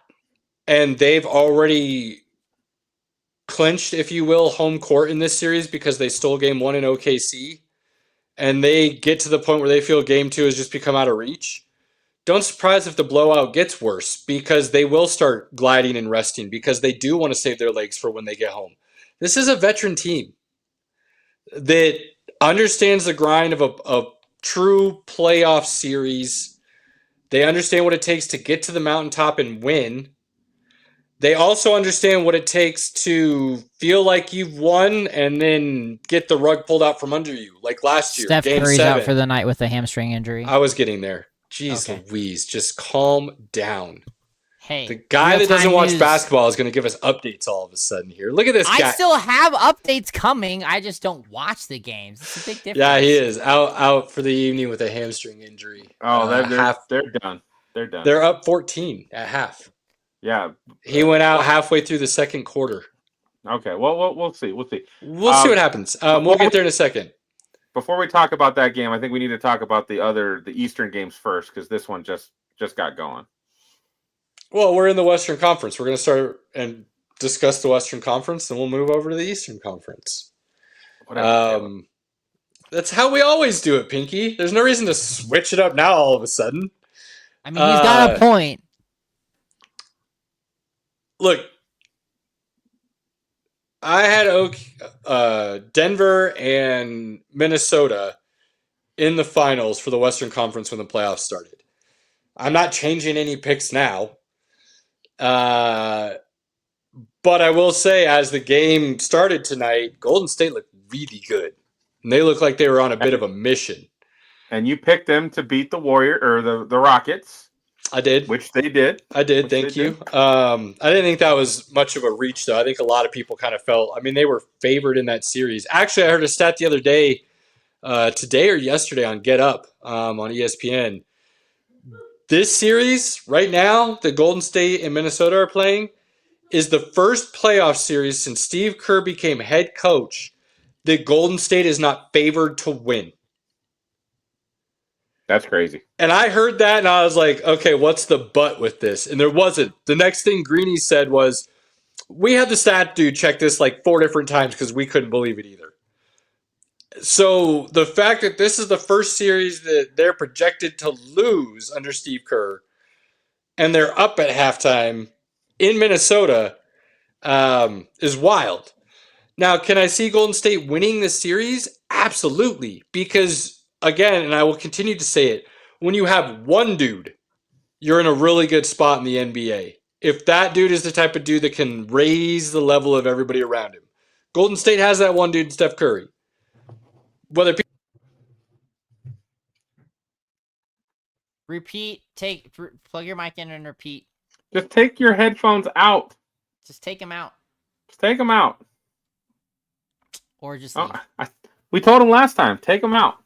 [SPEAKER 2] and they've already clinched, if you will, home court in this series because they stole game 1 in OKC, and they get to the point where they feel game 2 has just become out of reach, don't surprise if the blowout gets worse, because they will start gliding and resting because they do want to save their legs for when they get home. This is a veteran team that understands the grind of a true playoff series. They understand what it takes to get to the mountaintop and win. They also understand what it takes to feel like you've won and then get the rug pulled out from under you, like last year.
[SPEAKER 4] Steph
[SPEAKER 2] Game
[SPEAKER 4] Curry's
[SPEAKER 2] 7.
[SPEAKER 4] out for the night with a hamstring injury.
[SPEAKER 2] I was getting there. Jeez
[SPEAKER 4] Okay.
[SPEAKER 2] Louise, just calm down.
[SPEAKER 4] Hey,
[SPEAKER 2] The guy that
[SPEAKER 4] real-time
[SPEAKER 2] doesn't watch
[SPEAKER 4] news.
[SPEAKER 2] basketball is going to give us updates all of a sudden here. Look at this guy.
[SPEAKER 4] I still have updates coming. I just don't watch the games. It's a big difference.
[SPEAKER 2] Yeah, he is out for the evening with a hamstring injury.
[SPEAKER 3] Oh, they're done. They're done.
[SPEAKER 2] They're up 14 at half.
[SPEAKER 3] Yeah.
[SPEAKER 2] He went out halfway through the second quarter.
[SPEAKER 3] Okay. Well, we'll see. We'll see.
[SPEAKER 2] We'll see what happens. We'll get there in a second.
[SPEAKER 3] Before we talk about that game, I think we need to talk about the Eastern games first, because this one just got going.
[SPEAKER 2] Well, we're in the Western Conference. We're going to start and discuss the Western Conference, and we'll move over to the Eastern Conference.
[SPEAKER 3] Whatever.
[SPEAKER 2] That's how we always do it, Pinky. There's no reason to switch it up now all of a sudden.
[SPEAKER 4] I mean, he's got a point.
[SPEAKER 2] Look, I had Denver and Minnesota in the finals for the Western Conference when the playoffs started. I'm not changing any picks now. But I will say, as the game started tonight, Golden State looked really good. And they looked like they were on a bit of a mission.
[SPEAKER 3] And you picked them to beat the Warrior or the Rockets.
[SPEAKER 2] I did.
[SPEAKER 3] Which they did.
[SPEAKER 2] I did, thank you. I didn't think that was much of a reach, though. I think a lot of people kind of felt, I mean, they were favored in that series. Actually, I heard a stat the other day, today or yesterday on Get Up on ESPN. This series, right now, the Golden State and Minnesota are playing, is the first playoff series since Steve Kerr became head coach that Golden State is not favored to win.
[SPEAKER 3] That's crazy.
[SPEAKER 2] And I heard that, and I was like, okay, what's the but with this? And there wasn't. The next thing Greeny said was, we had the stat dude check this like 4 different times because we couldn't believe it either. So the fact that this is the first series that they're projected to lose under Steve Kerr, and they're up at halftime, in Minnesota is wild. Now, can I see Golden State winning this series? Absolutely. Because, again, and I will continue to say it, when you have one dude, you're in a really good spot in the NBA. If that dude is the type of dude that can raise the level of everybody around him. Golden State has that one dude, Steph Curry. Whether people
[SPEAKER 4] Repeat. Plug your mic in and repeat.
[SPEAKER 3] Just take your headphones out.
[SPEAKER 4] Just take them out,
[SPEAKER 3] Just take them out.
[SPEAKER 4] or just leave.
[SPEAKER 3] We told him last time. Take them out.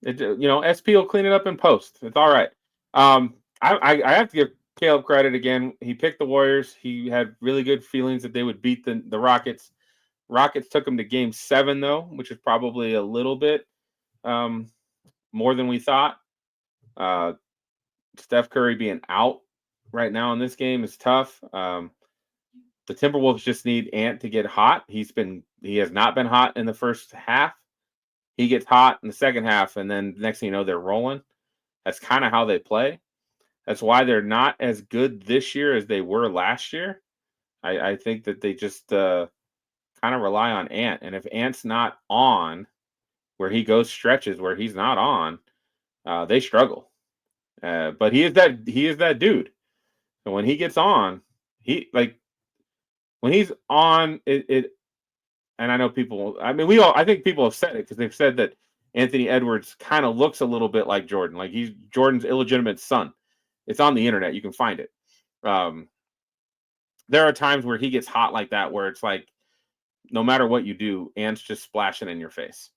[SPEAKER 3] SP will clean it up in post. It's all right. I have to give Caleb credit again. He picked the Warriors. He had really good feelings that they would beat the Rockets. Rockets took him to Game 7 though, which is probably a little bit more than we thought. Steph Curry being out right now in this game is tough. The Timberwolves just need Ant to get hot. He has not been hot in the first half. He gets hot in the second half, and then next thing you know, they're rolling. That's kind of how they play. That's why they're not as good this year as they were last year. I think that they just kind of rely on Ant, and if Ant's not on, where he goes stretches where he's not on, they struggle. But he is that dude. And when he gets on, when he's on, it and I know people. I mean, I think people have said it because they've said that Anthony Edwards kind of looks a little bit like Jordan, like he's Jordan's illegitimate son. It's on the internet; you can find it. There are times where he gets hot like that, where it's like, no matter what you do, Ant's just splashing in your face,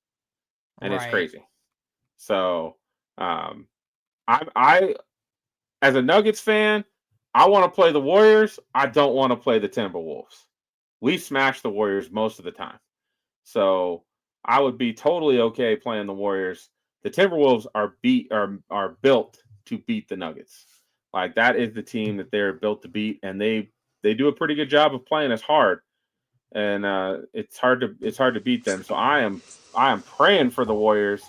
[SPEAKER 3] and It's crazy. So, I as a Nuggets fan, I want to play the Warriors. I don't want to play the Timberwolves. We smash the Warriors most of the time. So I would be totally okay playing the Warriors. The Timberwolves are built to beat the Nuggets. Like, that is the team that they're built to beat, and they do a pretty good job of playing us hard. And it's hard to beat them. So I am praying for the Warriors,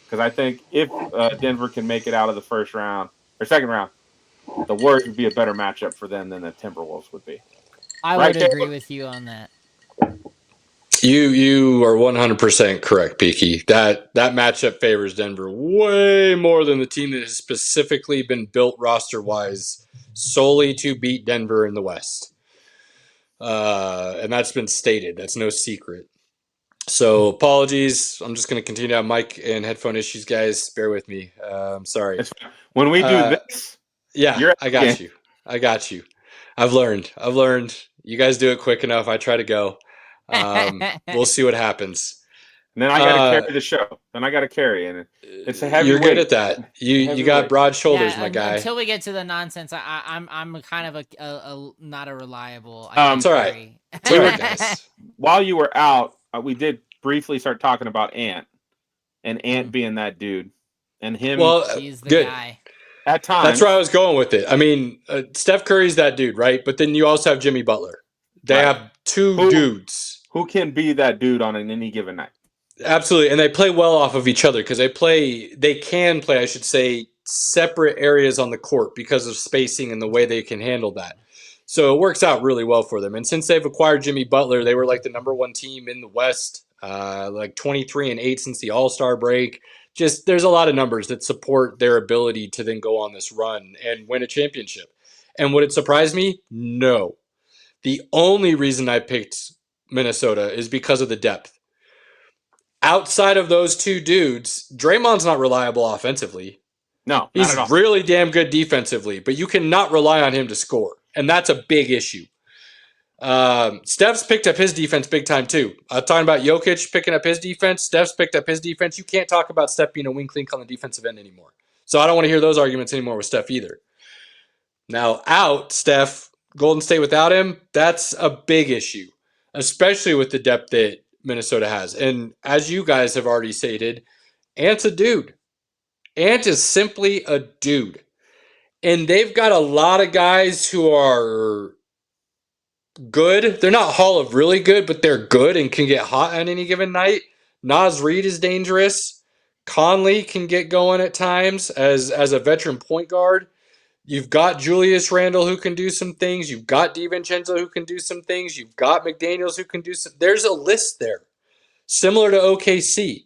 [SPEAKER 3] because I think if Denver can make it out of the first round or second round, the Warriors would be a better matchup for them than the Timberwolves would be.
[SPEAKER 4] I would agree with you on that.
[SPEAKER 2] You are 100% correct, Peaky. That matchup favors Denver way more than the team that has specifically been built roster-wise solely to beat Denver in the West. And that's been stated. That's no secret. So apologies. I'm just going to continue to have mic and headphone issues, guys. Bear with me. I'm sorry.
[SPEAKER 3] When we do this,
[SPEAKER 2] yeah, I got you. I've learned. You guys do it quick enough. I try to go. We'll see what happens.
[SPEAKER 3] And then I got to carry the show. Then I got to carry, and it's a heavy.
[SPEAKER 2] You're good at that. You got broad shoulders, my guy.
[SPEAKER 4] Until we get to the nonsense, I'm kind of a not a reliable.
[SPEAKER 2] It's all right. It's all right, guys.
[SPEAKER 3] While you were out, we did briefly start talking about Ant, and Ant being that dude, and him.
[SPEAKER 2] Well,
[SPEAKER 4] he's the
[SPEAKER 2] good.
[SPEAKER 4] guy.
[SPEAKER 3] At times,
[SPEAKER 2] that's where I was going with it. I mean, Steph Curry's that dude, right? But then you also have Jimmy Butler. They have two dudes
[SPEAKER 3] who can be that dude on any given night.
[SPEAKER 2] Absolutely, and they play well off of each other because they can play, I should say, separate areas on the court because of spacing and the way they can handle that. So it works out really well for them. And since they've acquired Jimmy Butler, they were like the number one team in the West, like 23-8 since the All-Star break. Just there's a lot of numbers that support their ability to then go on this run and win a championship. And would it surprise me? No. The only reason I picked Minnesota is because of the depth. Outside of those two dudes, Draymond's not reliable offensively.
[SPEAKER 3] No,
[SPEAKER 2] he's
[SPEAKER 3] not at all.
[SPEAKER 2] Really damn good defensively, but you cannot rely on him to score, and that's a big issue. Steph's picked up his defense big time too. Talking about Jokic picking up his defense, Steph's picked up his defense. You can't talk about Steph being a wing clink on the defensive end anymore. So I don't want to hear those arguments anymore with Steph either. Now, Steph, Golden State without him, that's a big issue, especially with the depth that Minnesota has. And as you guys have already stated, Ant's a dude. Ant is simply a dude. And they've got a lot of guys who are good. They're not Hall of really good, but they're good and can get hot on any given night. Naz Reid is dangerous. Conley can get going at times as a veteran point guard. You've got Julius Randle who can do some things. You've got DiVincenzo who can do some things. You've got McDaniels who can do some. There's a list there, similar to OKC.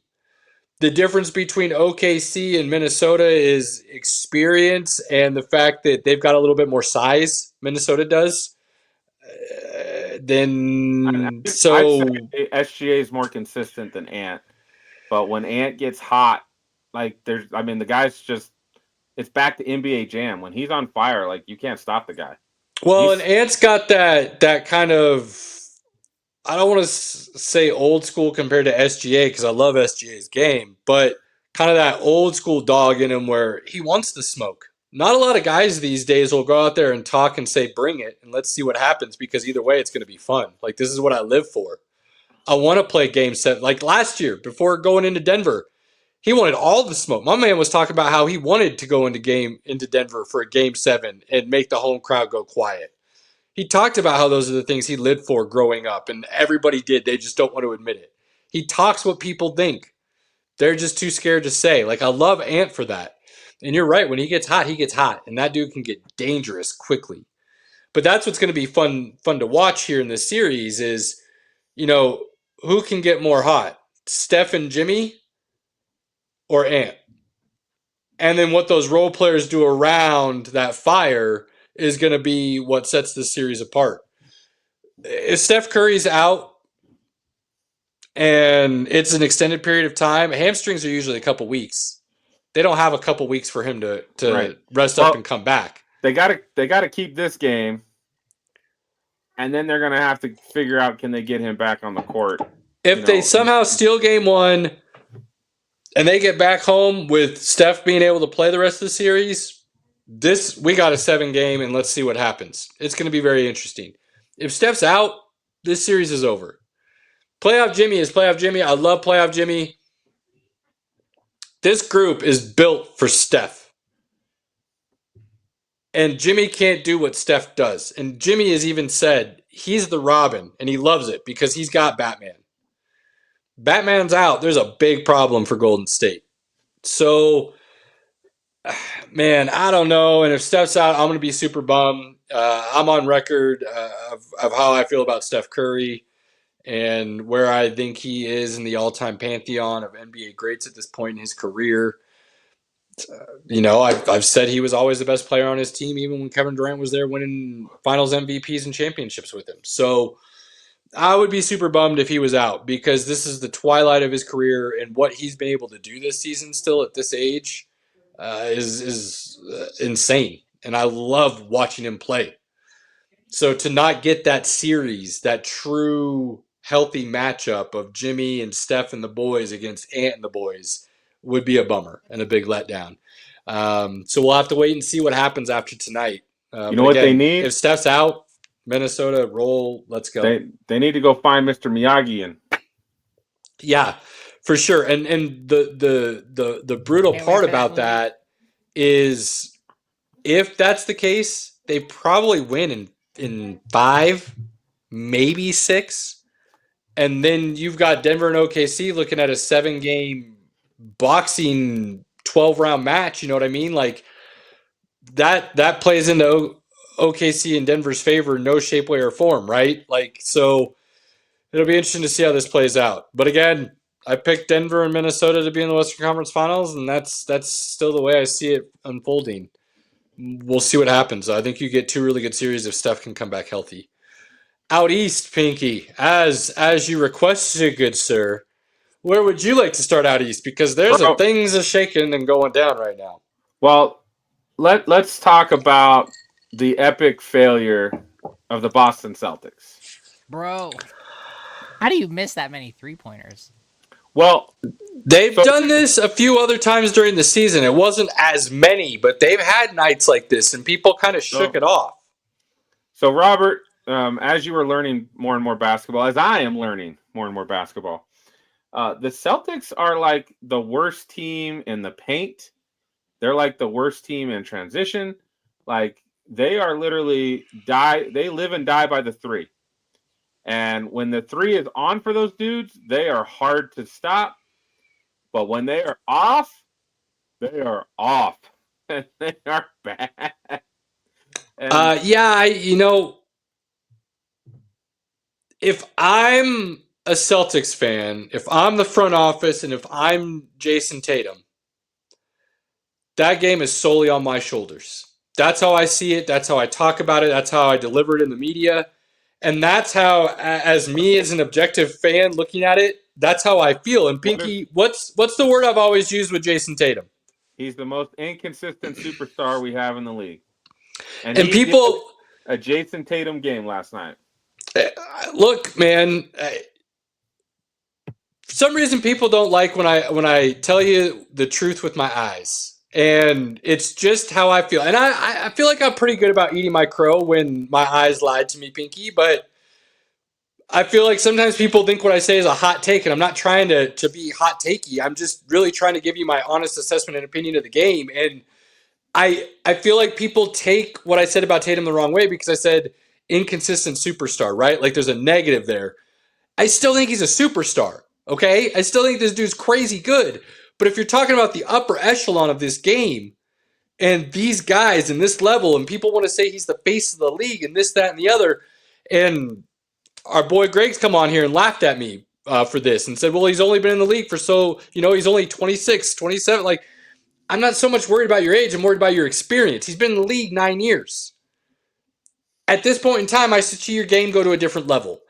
[SPEAKER 2] The difference between OKC and Minnesota is experience and the fact that they've got a little bit more size. Minnesota does. Then
[SPEAKER 3] I'd
[SPEAKER 2] so
[SPEAKER 3] say SGA is more consistent than Ant, but when Ant gets hot, like the guy's just it's back to NBA Jam. When he's on fire, like you can't stop the guy.
[SPEAKER 2] well, and Ant's got that kind of. I don't want to say old school compared to SGA because I love SGA's game, but kind of that old school dog in him where he wants to smoke. Not a lot of guys these days will go out there and talk and say, bring it, and let's see what happens because either way, it's going to be fun. Like, this is what I live for. I want to play game 7. Like last year, before going into Denver, he wanted all the smoke. My man was talking about how he wanted to go into Denver for a game 7 and make the home crowd go quiet. He talked about how those are the things he lived for growing up, and everybody did. They just don't want to admit it. He talks what people think. They're just too scared to say. Like, I love Ant for that. And you're right. When he gets hot, and that dude can get dangerous quickly. But that's what's going to be fun to watch here in this series is, who can get more hot, Steph and Jimmy or Ant? And then what those role players do around that fire is going to be what sets this series apart. If Steph Curry's out and it's an extended period of time, hamstrings are usually a couple weeks. They don't have a couple weeks for him to
[SPEAKER 3] Right.
[SPEAKER 2] rest up and come back.
[SPEAKER 3] They gotta keep this game, and then they're gonna have to figure out can they get him back on the court.
[SPEAKER 2] If they somehow steal game 1 and they get back home with Steph being able to play the rest of the series, we got a 7 game and let's see what happens. It's going to be very interesting. If Steph's out, this series is over. Playoff Jimmy is Playoff Jimmy. I love Playoff Jimmy. This group is built for Steph. And Jimmy can't do what Steph does. And Jimmy has even said he's the Robin, and he loves it because he's got Batman. Batman's out. There's a big problem for Golden State. So, man, I don't know. And if Steph's out, I'm going to be super bummed. I'm on record of how I feel about Steph Curry and where I think he is in the all-time pantheon of NBA greats at this point in his career. I've said he was always the best player on his team, even when Kevin Durant was there winning finals MVPs and championships with him. So I would be super bummed if he was out because this is the twilight of his career, and what he's been able to do this season still at this age is insane. And I love watching him play. So to not get that series, that true healthy matchup of Jimmy and Steph and the boys against Ant and the boys would be a bummer and a big letdown. So we'll have to wait and see what happens after tonight.
[SPEAKER 3] What they need?
[SPEAKER 2] If Steph's out, Minnesota roll. Let's go.
[SPEAKER 3] They need to go find Mr. Miyagi and.
[SPEAKER 2] Yeah, for sure. And the brutal part about that is if that's the case, they probably win in 5, maybe 6. And then you've got Denver and OKC looking at a 7-game boxing 12-round match. You know what I mean? Like that plays into OKC and Denver's favor in no shape, way, or form, right? Like, so it'll be interesting to see how this plays out. But again, I picked Denver and Minnesota to be in the Western Conference Finals, and that's still the way I see it unfolding. We'll see what happens. I think you get 2 really good series if Steph can come back healthy. Out east, Pinky, as you requested, good sir, where would you like to start out east? Because there's things are shaking and going down right now.
[SPEAKER 3] Well, let's talk about the epic failure of the Boston Celtics.
[SPEAKER 4] Bro, how do you miss that many 3-pointers?
[SPEAKER 3] Well,
[SPEAKER 2] they've done this a few other times during the season. It wasn't as many, but they've had nights like this, and people kind of shook it off.
[SPEAKER 3] So, Robert, as you are learning more and more basketball, as I am learning more and more basketball, the Celtics are like the worst team in the paint. They're like the worst team in transition. Like, they are literally they live and die by the 3. And when the 3 is on for those dudes, they are hard to stop. But when they are off, they are off. They are bad. And
[SPEAKER 2] if I'm a Celtics fan, if I'm the front office, and if I'm Jason Tatum, that game is solely on my shoulders. That's how I see it. That's how I talk about it. That's how I deliver it in the media. And that's how, as me as an objective fan looking at it, that's how I feel. And Pinky, what's the word I've always used with Jason Tatum?
[SPEAKER 3] he's the most inconsistent superstar we have in the league. And
[SPEAKER 2] And
[SPEAKER 3] he did
[SPEAKER 2] people,
[SPEAKER 3] a Jason Tatum game last night.
[SPEAKER 2] look, man. For some reason, people don't like when I tell you the truth with my eyes, and it's just how I feel. And I feel like I'm pretty good about eating my crow when my eyes lied to me, Pinky. But I feel like sometimes people think what I say is a hot take, and I'm not trying to be hot takey. I'm just really trying to give you my honest assessment and opinion of the game. And I feel like people take what I said about Tatum the wrong way because I said inconsistent superstar, right? Like there's a negative there. I still think he's a superstar, okay? I still think this dude's crazy good. But if you're talking about the upper echelon of this game and these guys and this level, and people want to say he's the face of the league and this, that, and the other, and our boy Greg's come on here and laughed at me for this and said, well, he's only been in the league for he's only 26, 27. Like, I'm not so much worried about your age. I'm worried about your experience. He's been in the league 9 years. At this point in time, I see your game go to a different level.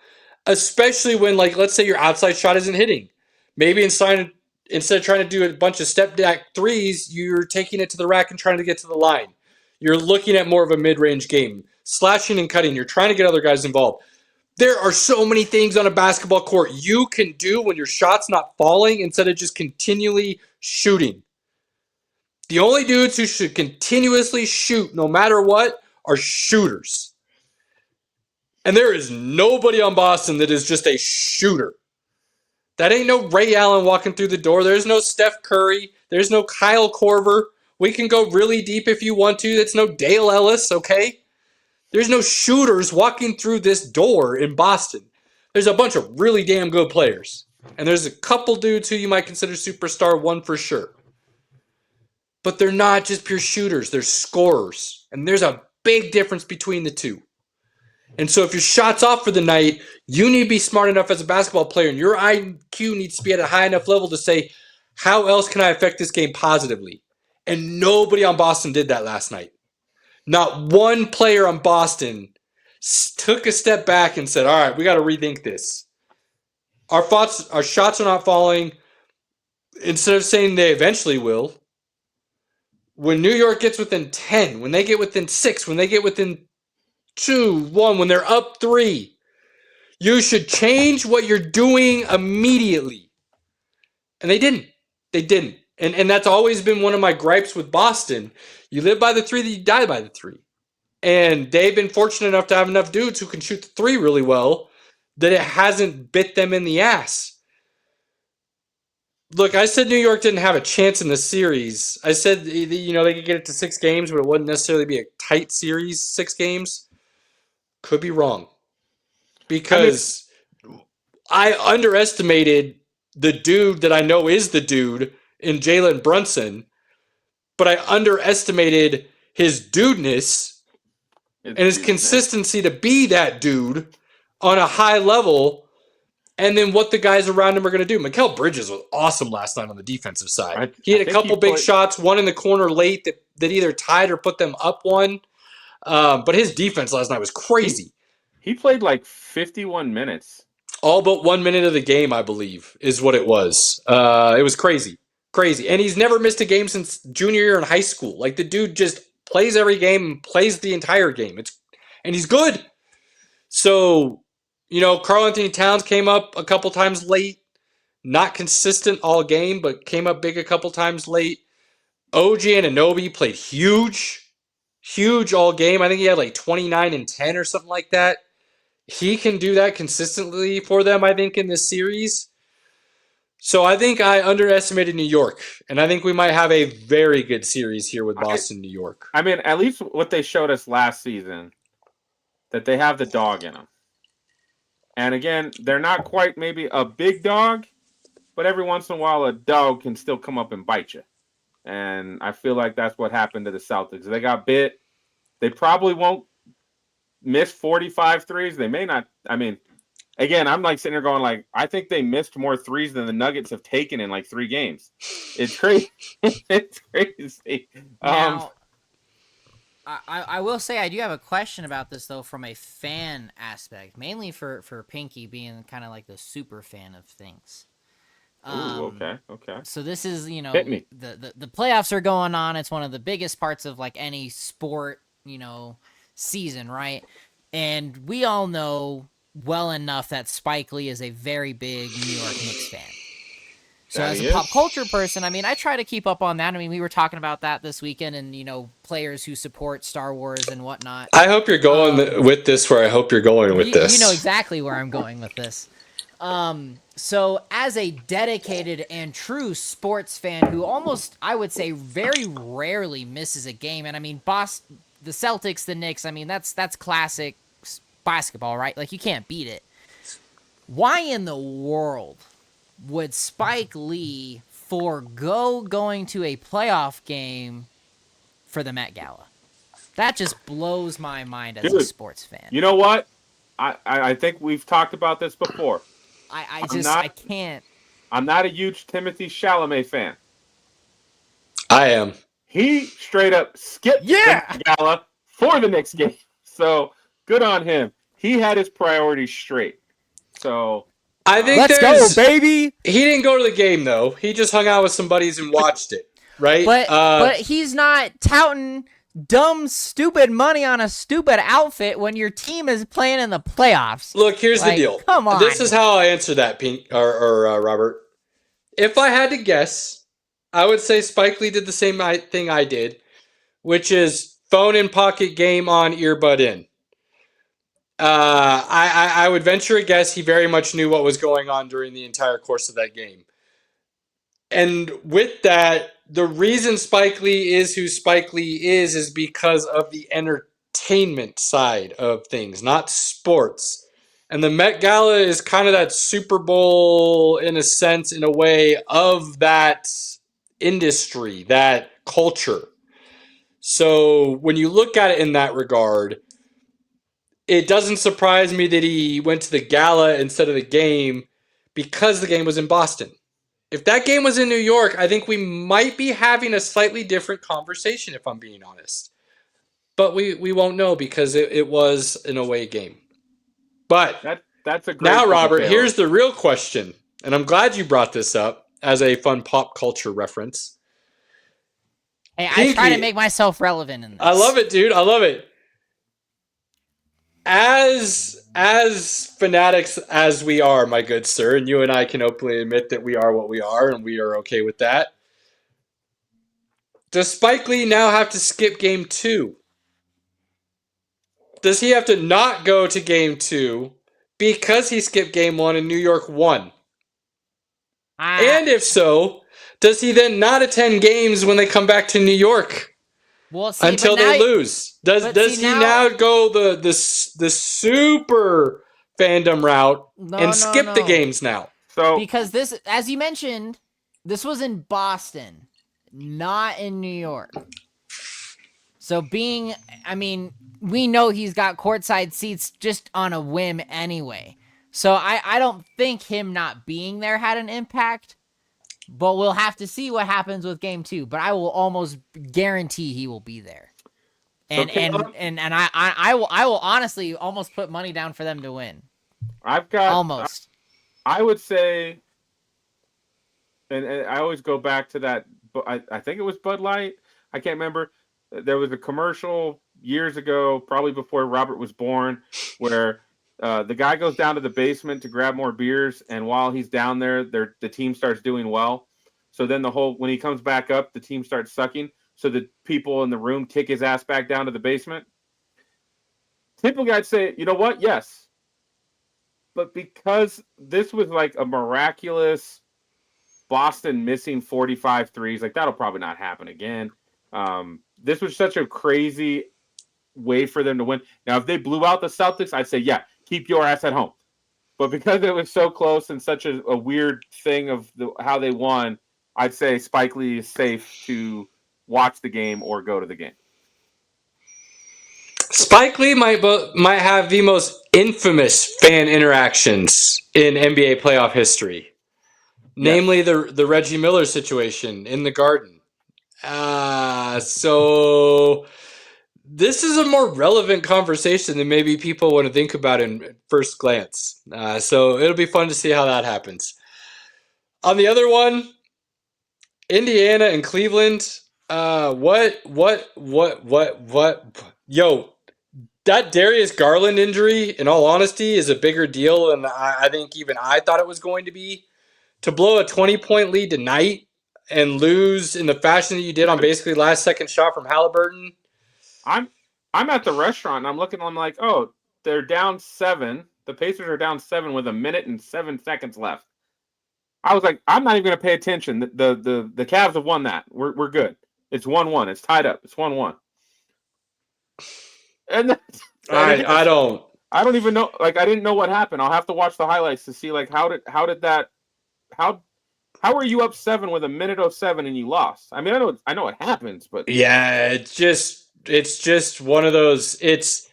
[SPEAKER 2] Especially when, like, let's say your outside shot isn't hitting. Maybe instead of trying to do a bunch of step back threes, you're taking it to the rack and trying to get to the line. You're looking at more of a mid-range game. Slashing and cutting. You're trying to get other guys involved. There are so many things on a basketball court you can do when your shot's not falling instead of just continually shooting. The only dudes who should continuously shoot no matter what are shooters. And there is nobody on Boston that is just a shooter. That ain't no Ray Allen walking through the door. There's no Steph Curry. There's no Kyle Korver. We can go really deep if you want to. That's no Dale Ellis, okay? There's no shooters walking through this door in Boston. There's a bunch of really damn good players. And there's a couple dudes who you might consider superstar, one for sure. But they're not just pure shooters. They're scorers. And there's a big difference between the two. And so if your shot's off for the night, you need to be smart enough as a basketball player, and your IQ needs to be at a high enough level to say, how else can I affect this game positively? And nobody on Boston did that last night. Not one player on Boston took a step back and said, all right, we got to rethink this. Our shots are not falling. Instead of saying they eventually will, when New York gets within 10, when they get within 6, when they get within 2-1, when they're up 3, you should change what you're doing immediately. And they didn't. They didn't. And that's always been one of my gripes with Boston. You live by the 3, that you die by the 3. And they've been fortunate enough to have enough dudes who can shoot the 3 really well that it hasn't bit them in the ass. Look, I said New York didn't have a chance in the series. I said, they could get it to 6 games, but it wouldn't necessarily be a tight series, 6 games. Could be wrong. Because I underestimated the dude that I know is the dude in Jalen Brunson, but I underestimated his dudeness and his consistency to be that dude on a high level, and then what the guys around him are going to do. Mikal Bridges was awesome last night on the defensive side. He had a couple big shots, one in the corner late that either tied or put them up one. But his defense last night was crazy.
[SPEAKER 3] He played like 51 minutes.
[SPEAKER 2] All but 1 minute of the game, I believe, is what it was. It was crazy. Crazy. And he's never missed a game since junior year in high school. Like, the dude just plays every game and plays the entire game. And he's good. So, Karl Anthony Towns came up a couple times late. Not consistent all game, but came up big a couple times late. OG Anunoby played huge. Huge all game. I think he had like 29 and 10 or something like that. He can do that consistently for them, I think, in this series. So I think I underestimated New York, and I think we might have a very good series here with Boston, New York.
[SPEAKER 3] I mean, at least what they showed us last season, that they have the dog in them. And again, they're not quite maybe a big dog, but every once in a while a dog can still come up and bite you. And I feel like that's what happened to the Celtics. They got bit. They probably won't miss 45 threes. They may not. I mean, again, I'm like sitting here going like, I think they missed more threes than the Nuggets have taken in like 3 games. It's crazy. It's crazy.
[SPEAKER 4] Now, I will say I do have a question about this though from a fan aspect, mainly for Pinky being kind of like the super fan of things.
[SPEAKER 3] Okay.
[SPEAKER 4] So this is,
[SPEAKER 3] Hit me.
[SPEAKER 4] the playoffs are going on. It's one of the biggest parts of like any sport, season, right? And we all know well enough that Spike Lee is a very big New York Knicks fan. So as a pop culture person, I mean, I try to keep up on that. I mean, we were talking about that this weekend and, players who support Star Wars and whatnot.
[SPEAKER 2] I hope you're going with this where I hope you're going with this.
[SPEAKER 4] You know exactly where I'm going with this. So as a dedicated and true sports fan who almost, I would say, very rarely misses a game, and I mean, the Celtics, the Knicks, I mean, that's classic basketball, right? Like, you can't beat it. Why in the world would Spike Lee forego going to a playoff game for the Met Gala? That just blows my mind as a sports fan.
[SPEAKER 3] You know what? I think we've talked about this before.
[SPEAKER 4] I can't.
[SPEAKER 3] I'm not a huge Timothée Chalamet fan.
[SPEAKER 2] I am.
[SPEAKER 3] He straight up skipped the Gala for the next game. So good on him. He had his priorities straight. So
[SPEAKER 2] I think
[SPEAKER 4] let's go, baby.
[SPEAKER 2] He didn't go to the game though. He just hung out with some buddies and watched it, right?
[SPEAKER 4] But he's not touting dumb, stupid money on a stupid outfit when your team is playing in the playoffs.
[SPEAKER 2] Look, here's the deal.
[SPEAKER 4] Come on.
[SPEAKER 2] This is how I answer that, Pink or Robert. If I had to guess, I would say Spike Lee did the same thing I did, which is phone in pocket, game on, earbud in. I would venture a guess he very much knew what was going on during the entire course of that game. And with that, the reason Spike Lee is who Spike Lee is because of the entertainment side of things, not sports. And the Met Gala is kind of that Super Bowl, in a sense, in a way, of that industry, that culture. So when you look at it in that regard, it doesn't surprise me that he went to the gala instead of the game because the game was in Boston. If that game was in New York, I think we might be having a slightly different conversation, if I'm being honest. But we won't know because it was an away game. But
[SPEAKER 3] that's a great
[SPEAKER 2] now, Robert, here's the real question. And I'm glad you brought this up as a fun pop culture reference.
[SPEAKER 4] Hey, I try to make myself relevant in this.
[SPEAKER 2] I love it, dude. I love it. As fanatics as we are, my good sir, and you and I can openly admit that we are what we are, and we are okay with that. Does Spike Lee now have to skip game 2? Does he have to not go to game 2 because he skipped game 1 and New York won? And if so, does he then not attend games when they come back to New York?
[SPEAKER 4] Well, see,
[SPEAKER 2] until they lose? Does he now go the super fandom route and skip the games now?
[SPEAKER 3] So
[SPEAKER 4] because this, as you mentioned, this was in Boston, not in New York. So we know he's got courtside seats just on a whim anyway. So I don't think him not being there had an impact. But we'll have to see what happens with game 2. But I will almost guarantee he will be there. And I will honestly almost put money down for them to win.
[SPEAKER 3] I've got
[SPEAKER 4] almost.
[SPEAKER 3] I would say, and I always go back to that. I think it was Bud Light. I can't remember. There was a commercial years ago, probably before Robert was born, where the guy goes down to the basement to grab more beers, and while he's down there, the team starts doing well. So then when he comes back up, the team starts sucking. So the people in the room kick his ass back down to the basement. Typically, I'd say, you know what? Yes. But because this was like a miraculous Boston missing 45 threes, like that'll probably not happen again. This was such a crazy way for them to win. Now, if they blew out the Celtics, I'd say, yeah, keep your ass at home. But because it was so close and such a weird thing of how they won, I'd say Spike Lee is safe to watch the game or go to the game.
[SPEAKER 2] Spike Lee might have the most infamous fan interactions in NBA playoff history, namely the Reggie Miller situation in the Garden. So this is a more relevant conversation than maybe people want to think about in first glance. So it'll be fun to see how that happens. On the other one, Indiana and Cleveland. Yo, that Darius Garland injury, in all honesty, is a bigger deal than I think even I thought it was going to be. To blow a 20-point lead tonight and lose in the fashion that you did on basically last second shot from Halliburton.
[SPEAKER 3] I'm at the restaurant and I'm looking. I'm like, oh, they're down 7. The Pacers are down 7 with 1 minute and 7 seconds left. I was like, I'm not even going to pay attention. The Cavs have won that. We're good. It's 1-1. It's tied up. It's 1-1. And
[SPEAKER 2] I don't
[SPEAKER 3] even know. Like, I didn't know what happened. I'll have to watch the highlights to see like how are you up 7 with 1:07 and you lost? I mean, I know it happens, but
[SPEAKER 2] yeah, it's just one of those. It's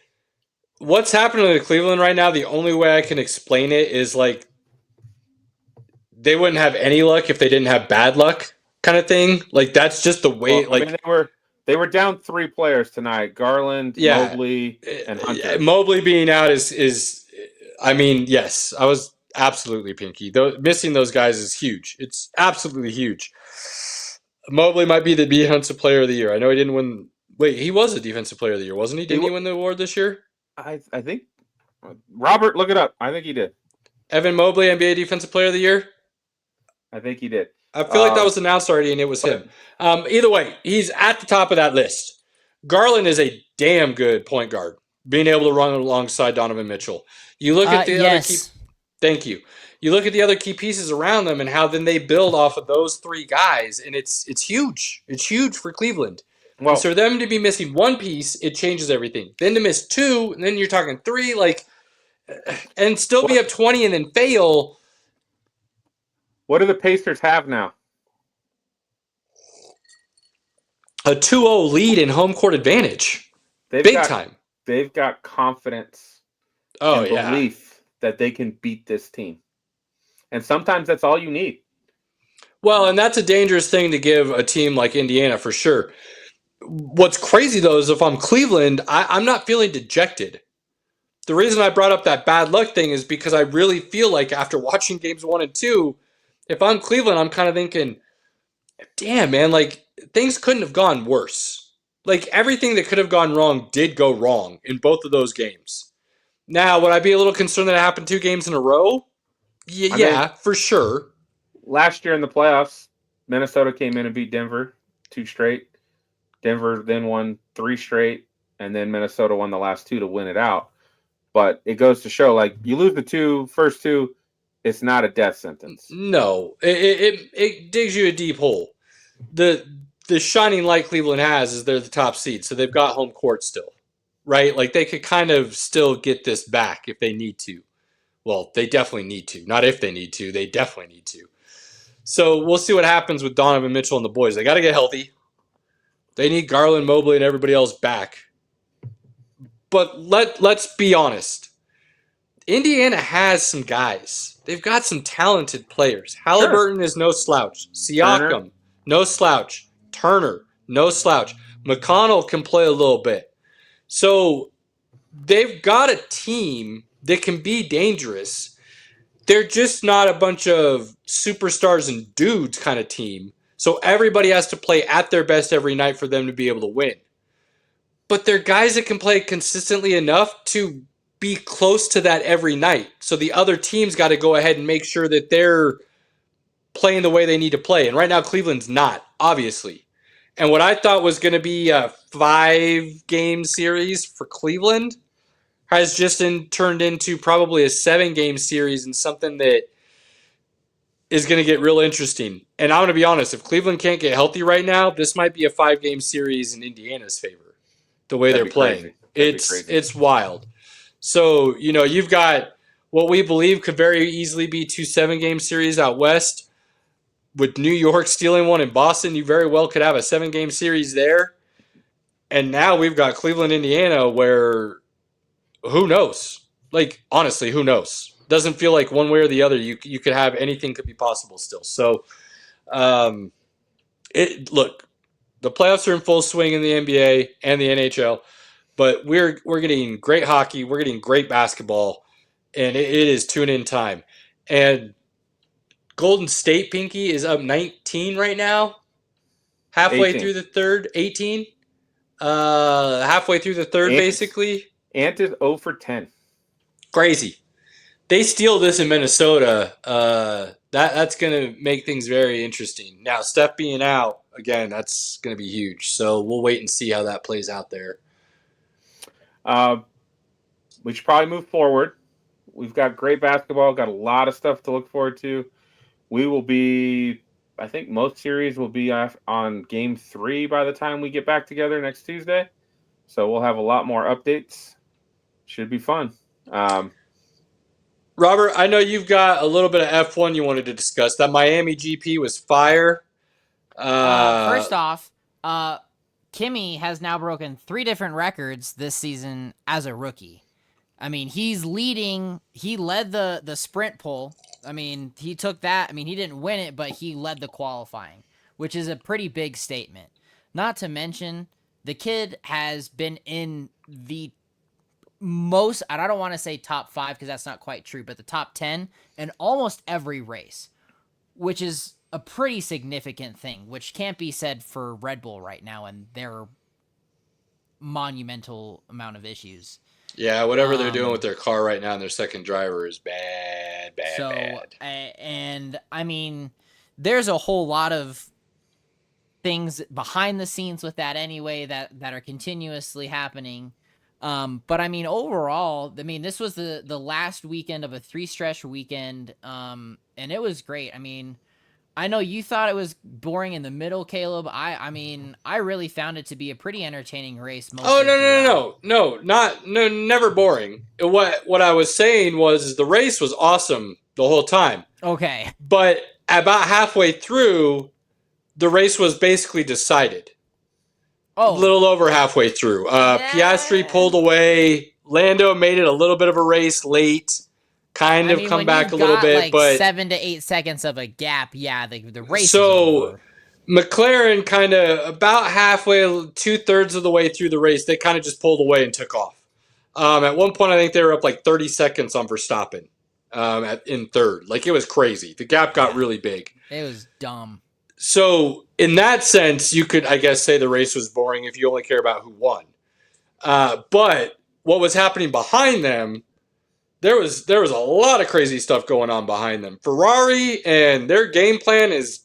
[SPEAKER 2] what's happening to Cleveland right now. The only way I can explain it is like they wouldn't have any luck if they didn't have bad luck, kind of thing. Like that's just the way.
[SPEAKER 3] Well, I mean, they were down 3 players tonight: Garland, Mobley, and Hunter.
[SPEAKER 2] Mobley being out is I mean, yes, I was absolutely pinky. Missing those guys is huge. It's absolutely huge. Mobley might be the defensive player of the year. I know he didn't win. Wait, he was a defensive player of the year, wasn't he? Didn't he win the award this year?
[SPEAKER 3] I think. Robert, look it up. I think he did.
[SPEAKER 2] Evan Mobley, NBA Defensive Player of the Year?
[SPEAKER 3] I think he did.
[SPEAKER 2] I feel like that was announced already, and it was him. Either way, he's at the top of that list. Garland is a damn good point guard, being able to run alongside Donovan Mitchell. You look at the other key. Thank you. You look at the other key pieces around them and how then they build off of those 3 guys, and it's huge. It's huge for Cleveland. Well, so for them to be missing 1 piece, it changes everything. Then to miss 2, and then you're talking 3, like, and still be up 20 and then fail.
[SPEAKER 3] What do the Pacers have now?
[SPEAKER 2] A 2-0 lead in home court advantage. Big time.
[SPEAKER 3] They've got confidence and belief that they can beat this team. And sometimes that's all you need.
[SPEAKER 2] Well, and that's a dangerous thing to give a team like Indiana for sure. What's crazy, though, is if I'm Cleveland, I'm not feeling dejected. The reason I brought up that bad luck thing is because I really feel like after watching games 1 and 2, if I'm Cleveland, I'm kind of thinking, damn, man, like things couldn't have gone worse. Like everything that could have gone wrong did go wrong in both of those games. Now, would I be a little concerned that it happened 2 games in a row? Yeah, for sure.
[SPEAKER 3] Last year in the playoffs, Minnesota came in and beat Denver 2 straight. Denver then won 3 straight, and then Minnesota won the last 2 to win it out. But it goes to show, like, you lose the first two, it's not a death sentence.
[SPEAKER 2] No, it digs you a deep hole. The shining light Cleveland has is they're the top seed, so they've got home court still, right? Like they could kind of still get this back if they need to. Well, they definitely need to. Not if they need to, they definitely need to. So we'll see what happens with Donovan Mitchell and the boys. They got to get healthy. They need Garland, Mobley, and everybody else back. But let's be honest. Indiana has some guys. They've got some talented players. Halliburton is no slouch. Siakam, no slouch. Turner, no slouch. McConnell can play a little bit. So they've got a team that can be dangerous. They're just not a bunch of superstars and dudes kind of team. So everybody has to play at their best every night for them to be able to win. But they're guys that can play consistently enough to be close to that every night. So the other team's got to go ahead and make sure that they're playing the way they need to play. And right now, Cleveland's not, obviously. And what I thought was going to be a 5-game series for Cleveland has just turned into probably a 7-game series and something that is going to get real interesting. And I'm going to be honest, if Cleveland can't get healthy right now, this might be a 5-game series in Indiana's favor. The way they're playing. It's wild. So, you've got what we believe could very easily be 2 7-game series out west. with New York stealing one in Boston, you very well could have a 7-game series there. And now we've got Cleveland, Indiana, where who knows? Like, honestly, who knows? Doesn't feel like one way or the other you could have anything could be possible still. So, look, the playoffs are in full swing in the NBA and the NHL, but we're getting great hockey, we're getting great basketball, and it is tune-in time. And Golden State, Pinky, is up 19 right now, halfway
[SPEAKER 3] 18.
[SPEAKER 2] through the third, 18, halfway through the third, basically.
[SPEAKER 3] Ant is 0 for 10.
[SPEAKER 2] Crazy. They steal this in Minnesota. That's going to make things very interesting. Now, Steph being out, again, that's going to be huge. So we'll wait and see how that plays out there.
[SPEAKER 3] We should probably move forward. We've got great basketball, got a lot of stuff to look forward to. We will be, I think most series will be on game 3 by the time we get back together next Tuesday. So we'll have a lot more updates. Should be fun.
[SPEAKER 2] Robert, I know you've got a little bit of F1 you wanted to discuss. That Miami GP was fire.
[SPEAKER 4] First off, Kimi has now broken 3 different records this season as a rookie. I mean, he's leading. He led the sprint pole. I mean, he took that. I mean, he didn't win it, but he led the qualifying, which is a pretty big statement. Not to mention, the kid has been in the most, and I don't want to say top 5 because that's not quite true, but the top 10 in almost every race, which is a pretty significant thing, which can't be said for Red Bull right now and their monumental amount of issues.
[SPEAKER 2] Yeah, whatever they're doing with their car right now and their second driver is bad.
[SPEAKER 4] And I mean, there's a whole lot of things behind the scenes with that anyway that are continuously happening. But I mean, overall, I mean, this was the last weekend of a 3-stretch weekend, and it was great. I mean, I know you thought it was boring in the middle, Caleb. I mean, I really found it to be a pretty entertaining race.
[SPEAKER 2] No, never boring. What I was saying was the race was awesome the whole time.
[SPEAKER 4] Okay.
[SPEAKER 2] But about halfway through, the race was basically decided. A little over halfway through. Piastri pulled away. Lando made it a little bit of a race late. Come back a little bit,
[SPEAKER 4] like
[SPEAKER 2] but
[SPEAKER 4] 7 to 8 seconds of a gap, the race.
[SPEAKER 2] So
[SPEAKER 4] is over.
[SPEAKER 2] McLaren kind of about halfway, 2/3 of the way through the race, they kind of just pulled away and took off. At one point, I think they were up like 30 seconds on Verstappen in third. Like, it was crazy. The gap got really big.
[SPEAKER 4] It was dumb. So
[SPEAKER 2] in that sense, you could, I guess, say the race was boring if you only care about who won. But what was happening behind them, there was a lot of crazy stuff going on behind them. Ferrari and their game plan is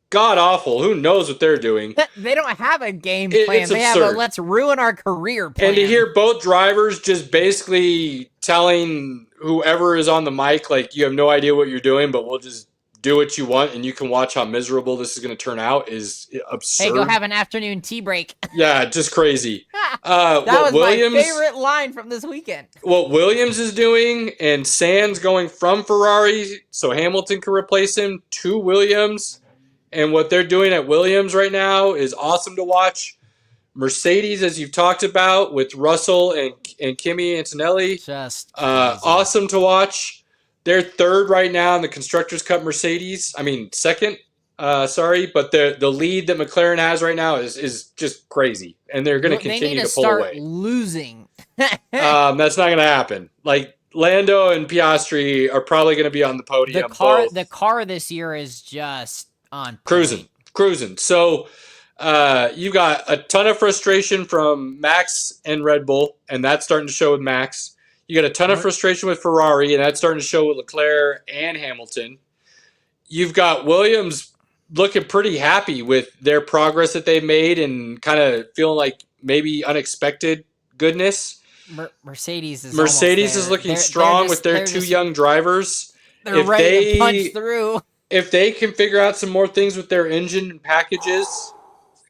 [SPEAKER 2] god awful. Who knows what they're doing?
[SPEAKER 4] They don't have a game plan. They have a let's ruin our career plan.
[SPEAKER 2] And to hear both drivers just basically telling whoever is on the mic, like, you have no idea what you're doing, but we'll just do what you want and you can watch how miserable this is going to turn out is absurd.
[SPEAKER 4] Hey, go have an afternoon tea break.
[SPEAKER 2] Yeah, just crazy.
[SPEAKER 4] That was my favorite line from this weekend.
[SPEAKER 2] What Williams is doing and Sands going from Ferrari so Hamilton can replace him to Williams, and what they're doing at Williams right now is awesome to watch. Mercedes, as you've talked about, with Russell and Kimi Antonelli,
[SPEAKER 4] just
[SPEAKER 2] awesome to watch. They're third right now in the Constructors' Cup Mercedes. I mean, second, but the lead that McLaren has right now is just crazy, and they're going to continue to pull away.
[SPEAKER 4] Losing.
[SPEAKER 2] That's not going to happen. Like, Lando and Piastri are probably going to be on the podium.
[SPEAKER 4] The car this year is just on
[SPEAKER 2] cruising. So you've got a ton of frustration from Max and Red Bull, and that's starting to show with Max. You got a ton of frustration with Ferrari, and that's starting to show with Leclerc and Hamilton. You've got Williams looking pretty happy with their progress that they've made and kind of feeling like maybe unexpected goodness.
[SPEAKER 4] Mercedes
[SPEAKER 2] is looking strong with their 2 young drivers.
[SPEAKER 4] They're ready to punch through.
[SPEAKER 2] If they can figure out some more things with their engine and packages,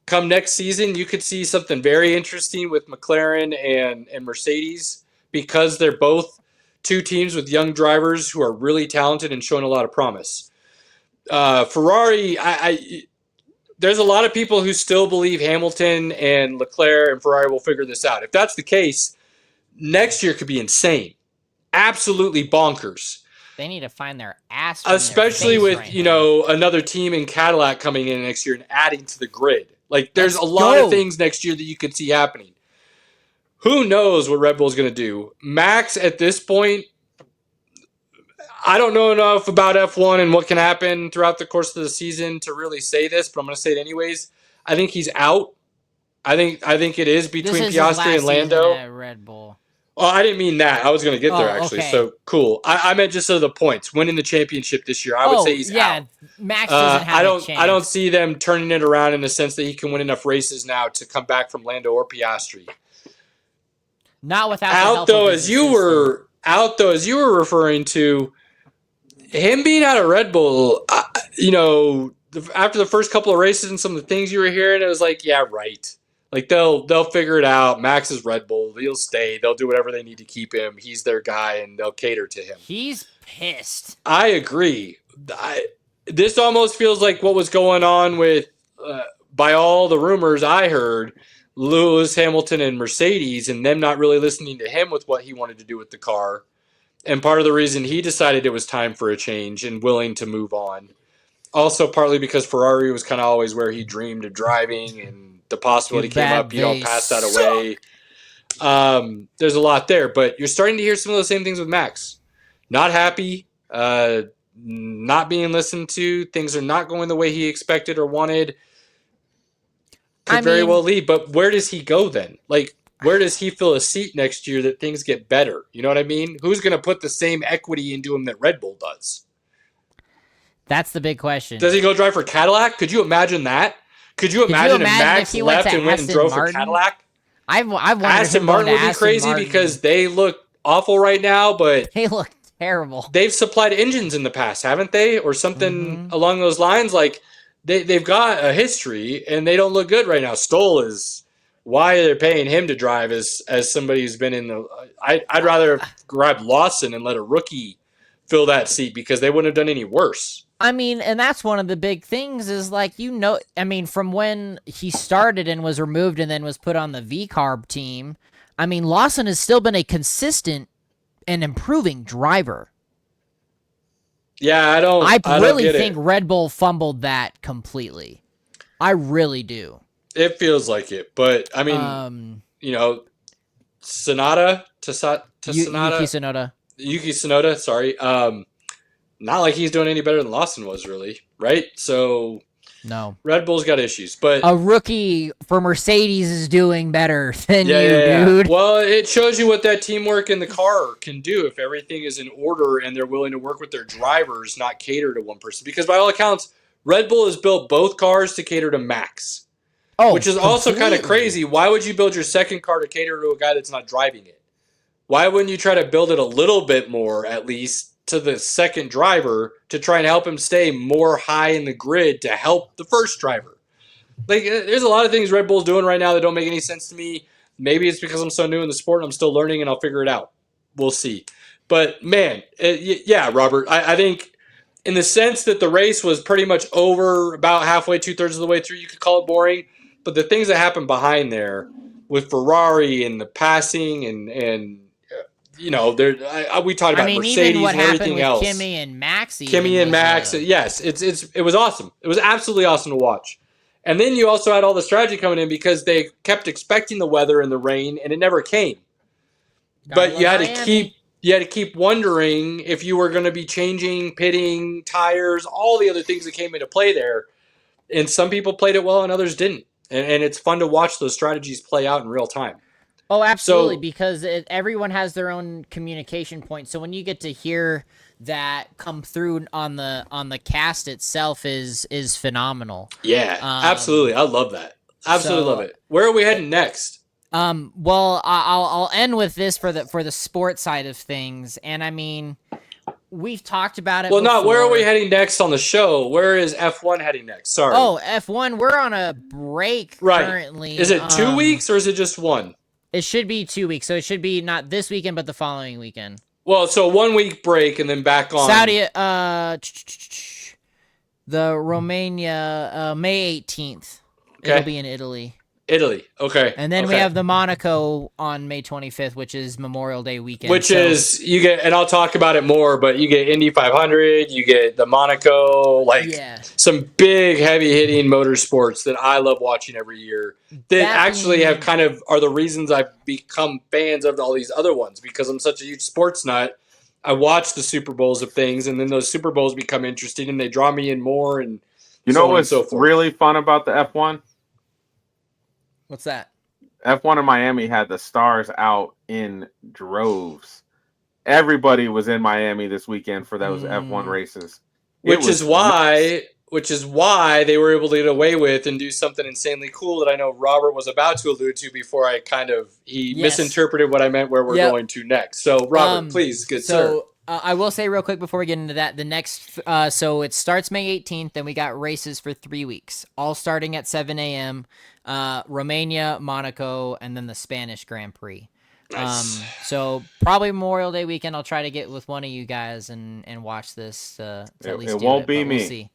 [SPEAKER 2] come next season, you could see something very interesting with McLaren and Mercedes, because they're both 2 teams with young drivers who are really talented and showing a lot of promise. Ferrari, there's a lot of people who still believe Hamilton and Leclerc and Ferrari will figure this out. If that's the case, next year could be insane. Absolutely bonkers.
[SPEAKER 4] They need to find their ass from
[SPEAKER 2] Especially
[SPEAKER 4] their
[SPEAKER 2] with,
[SPEAKER 4] right now.
[SPEAKER 2] another team in Cadillac coming in next year and adding to the grid. Like, there's
[SPEAKER 4] Let's
[SPEAKER 2] a lot
[SPEAKER 4] go.
[SPEAKER 2] of things next year that you could see happening. Who knows what Red Bull's going to do? Max, at this point, I don't know enough about F1 and what can happen throughout the course of the season to really say this, but I'm going to say it anyways. I think he's out. I think it is between
[SPEAKER 4] This is his
[SPEAKER 2] Piastri
[SPEAKER 4] last
[SPEAKER 2] and Lando.
[SPEAKER 4] season at Red Bull.
[SPEAKER 2] Oh, I didn't mean that. I was going to get there, actually.
[SPEAKER 4] Okay.
[SPEAKER 2] So, cool. I meant just the points. Winning the championship this year. I would say he's out.
[SPEAKER 4] Max doesn't have a chance.
[SPEAKER 2] I don't see them turning it around in the sense that he can win enough races now to come back from Lando or Piastri.
[SPEAKER 4] Not without the
[SPEAKER 2] Out
[SPEAKER 4] help
[SPEAKER 2] though,
[SPEAKER 4] of
[SPEAKER 2] as
[SPEAKER 4] his
[SPEAKER 2] you were referring to, him being out of Red Bull, after the first couple of races and some of the things you were hearing, it was like, yeah, right. Like they'll figure it out. Max is Red Bull. He'll stay. They'll do whatever they need to keep him. He's their guy, and they'll cater to him.
[SPEAKER 4] He's pissed.
[SPEAKER 2] I agree. This almost feels like what was going on with, by all the rumors I heard, Lewis Hamilton and Mercedes, and them not really listening to him with what he wanted to do with the car. And part of the reason he decided it was time for a change and willing to move on. Also partly because Ferrari was kind of always where he dreamed of driving, and the possibility came up, you don't pass that away. There's a lot there, but you're starting to hear some of those same things with Max. Not happy, not being listened to, things are not going the way he expected or wanted. Could very well leave, but where does he go then? Like, where does he fill a seat next year that things get better? You know what I mean? Who's going to put the same equity into him that Red Bull does?
[SPEAKER 4] That's the big question.
[SPEAKER 2] Does he go drive for Cadillac? Could you imagine that? Could you imagine if Max left and went and drove for Cadillac?
[SPEAKER 4] I've wanted
[SPEAKER 2] Aston Martin would be crazy because they look awful right now, but
[SPEAKER 4] they look terrible.
[SPEAKER 2] They've supplied engines in the past, haven't they? Or something along those lines. Like they've got a history and they don't look good right now. Stoll is why they're paying him to drive as somebody who's been in the. I'd rather grab Lawson and let a rookie fill that seat because they wouldn't have done any worse.
[SPEAKER 4] I mean, and that's one of the big things is from when he started and was removed and then was put on the V-Carb team, I mean, Lawson has still been a consistent and improving driver.
[SPEAKER 2] Yeah, I
[SPEAKER 4] really think Red Bull fumbled that completely. I really do.
[SPEAKER 2] It feels like it, but I mean, Yuki Tsunoda, sorry. Not like he's doing any better than Lawson was, really, right? So,
[SPEAKER 4] no.
[SPEAKER 2] Red Bull's got issues, but
[SPEAKER 4] a rookie for Mercedes is doing better than dude.
[SPEAKER 2] Well, it shows you what that teamwork in the car can do if everything is in order and they're willing to work with their drivers, not cater to one person. Because by all accounts, Red Bull has built both cars to cater to Max, which is also kind of crazy. Why would you build your second car to cater to a guy that's not driving it? Why wouldn't you try to build it a little bit more, at least, to the second driver to try and help him stay more high in the grid to help the first driver? Like, there's a lot of things Red Bull's doing right now that don't make any sense to me. Maybe it's because I'm so new in the sport and I'm still learning and I'll figure it out. We'll see. But, man, Robert, I think in the sense that the race was pretty much over about halfway, 2/3 of the way through, you could call it boring. But the things that happened behind there with Ferrari and the passing and we talked about Mercedes
[SPEAKER 4] even what
[SPEAKER 2] and everything
[SPEAKER 4] happened with
[SPEAKER 2] else.
[SPEAKER 4] Kimi and Max.
[SPEAKER 2] Yes, it was awesome. It was absolutely awesome to watch. And then you also had all the strategy coming in because they kept expecting the weather and the rain, and it never came. But you had to keep wondering if you were going to be changing, pitting, tires, all the other things that came into play there. And some people played it well, and others didn't. And it's fun to watch those strategies play out in real time.
[SPEAKER 4] Oh, absolutely, because everyone has their own communication point. So when you get to hear that come through on the cast itself is phenomenal.
[SPEAKER 2] Yeah, absolutely. I love that. Absolutely love it. Where are we heading next?
[SPEAKER 4] Well, I'll end with this for the sports side of things, and I mean, we've talked about it.
[SPEAKER 2] Well,
[SPEAKER 4] before.
[SPEAKER 2] where are we heading next on the show? Where is F1 heading next? Sorry.
[SPEAKER 4] Oh, F1. We're on a break currently.
[SPEAKER 2] Is it 2 weeks or is it just one?
[SPEAKER 4] It should be 2 weeks, so it should be not this weekend, but the following weekend.
[SPEAKER 2] Well, so 1 week break and then back on.
[SPEAKER 4] Saudi, The Romania, May 18th. It'll
[SPEAKER 2] Okay.
[SPEAKER 4] be in Italy.
[SPEAKER 2] Italy. Okay.
[SPEAKER 4] And then we
[SPEAKER 2] Okay.
[SPEAKER 4] have the Monaco on May 25th, which is Memorial Day weekend.
[SPEAKER 2] Which is, you get, and I'll talk about it more, but you get Indy 500, you get the Monaco, like some big heavy hitting motorsports that I love watching every year that actually have kind of are the reasons I've become fans of all these other ones, because I'm such a huge sports nut. I watch the Super Bowls of things, and then those Super Bowls become interesting and they draw me in more, and so on and so forth.
[SPEAKER 3] Really fun about the F1?
[SPEAKER 4] What's that?
[SPEAKER 3] F1 in Miami had the stars out in droves. Everybody was in Miami this weekend for those F1 races.
[SPEAKER 2] Which is why they were able to get away with and do something insanely cool that I know Robert was about to allude to before he misinterpreted what I meant where we're going to next. So, Robert, please, good sir.
[SPEAKER 4] I will say real quick before we get into that, the next, so it starts May 18th, then we got races for 3 weeks, all starting at 7 a.m., Romania, Monaco, and then the Spanish Grand Prix.
[SPEAKER 2] Nice.
[SPEAKER 4] So probably Memorial Day weekend, I'll try to get with one of you guys and watch this. To at least
[SPEAKER 3] it won't be me.
[SPEAKER 4] We'll see.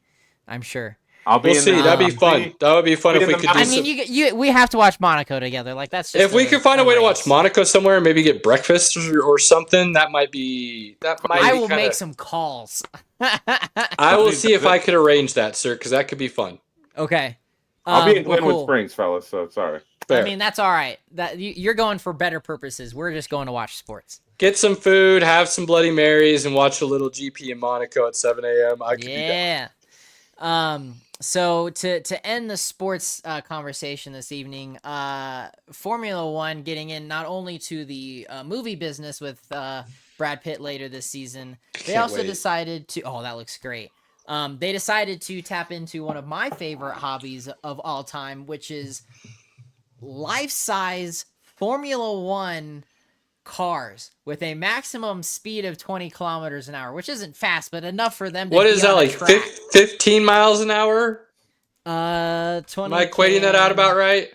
[SPEAKER 4] I'm sure.
[SPEAKER 3] We'll
[SPEAKER 2] see. That'd be fun. That would be fun if we could do.
[SPEAKER 4] I mean, we have to watch Monaco together. Like that's just
[SPEAKER 2] if we could find a way to watch Monaco somewhere and maybe get breakfast or something. That might be.
[SPEAKER 4] I will make some calls.
[SPEAKER 2] I will see if I could arrange that, sir, because that could be fun.
[SPEAKER 4] Okay.
[SPEAKER 3] I'll be in Glenwood Springs, fellas. So sorry.
[SPEAKER 4] Fair. I mean, that's all right. That you're going for better purposes. We're just going to watch sports.
[SPEAKER 2] Get some food, have some Bloody Marys, and watch a little GP in Monaco at 7 a.m. I could be down.
[SPEAKER 4] So to end the sports conversation this evening, Formula One getting in not only to the movie business with Brad Pitt later this season, they also decided to. Oh, that looks great. They decided to tap into one of my favorite hobbies of all time, which is life-size Formula One cars with a maximum speed of 20 kilometers an hour, which isn't fast, but enough for them to
[SPEAKER 2] What is that, like 15 miles an hour?
[SPEAKER 4] 20.
[SPEAKER 2] Am I equating that out about right?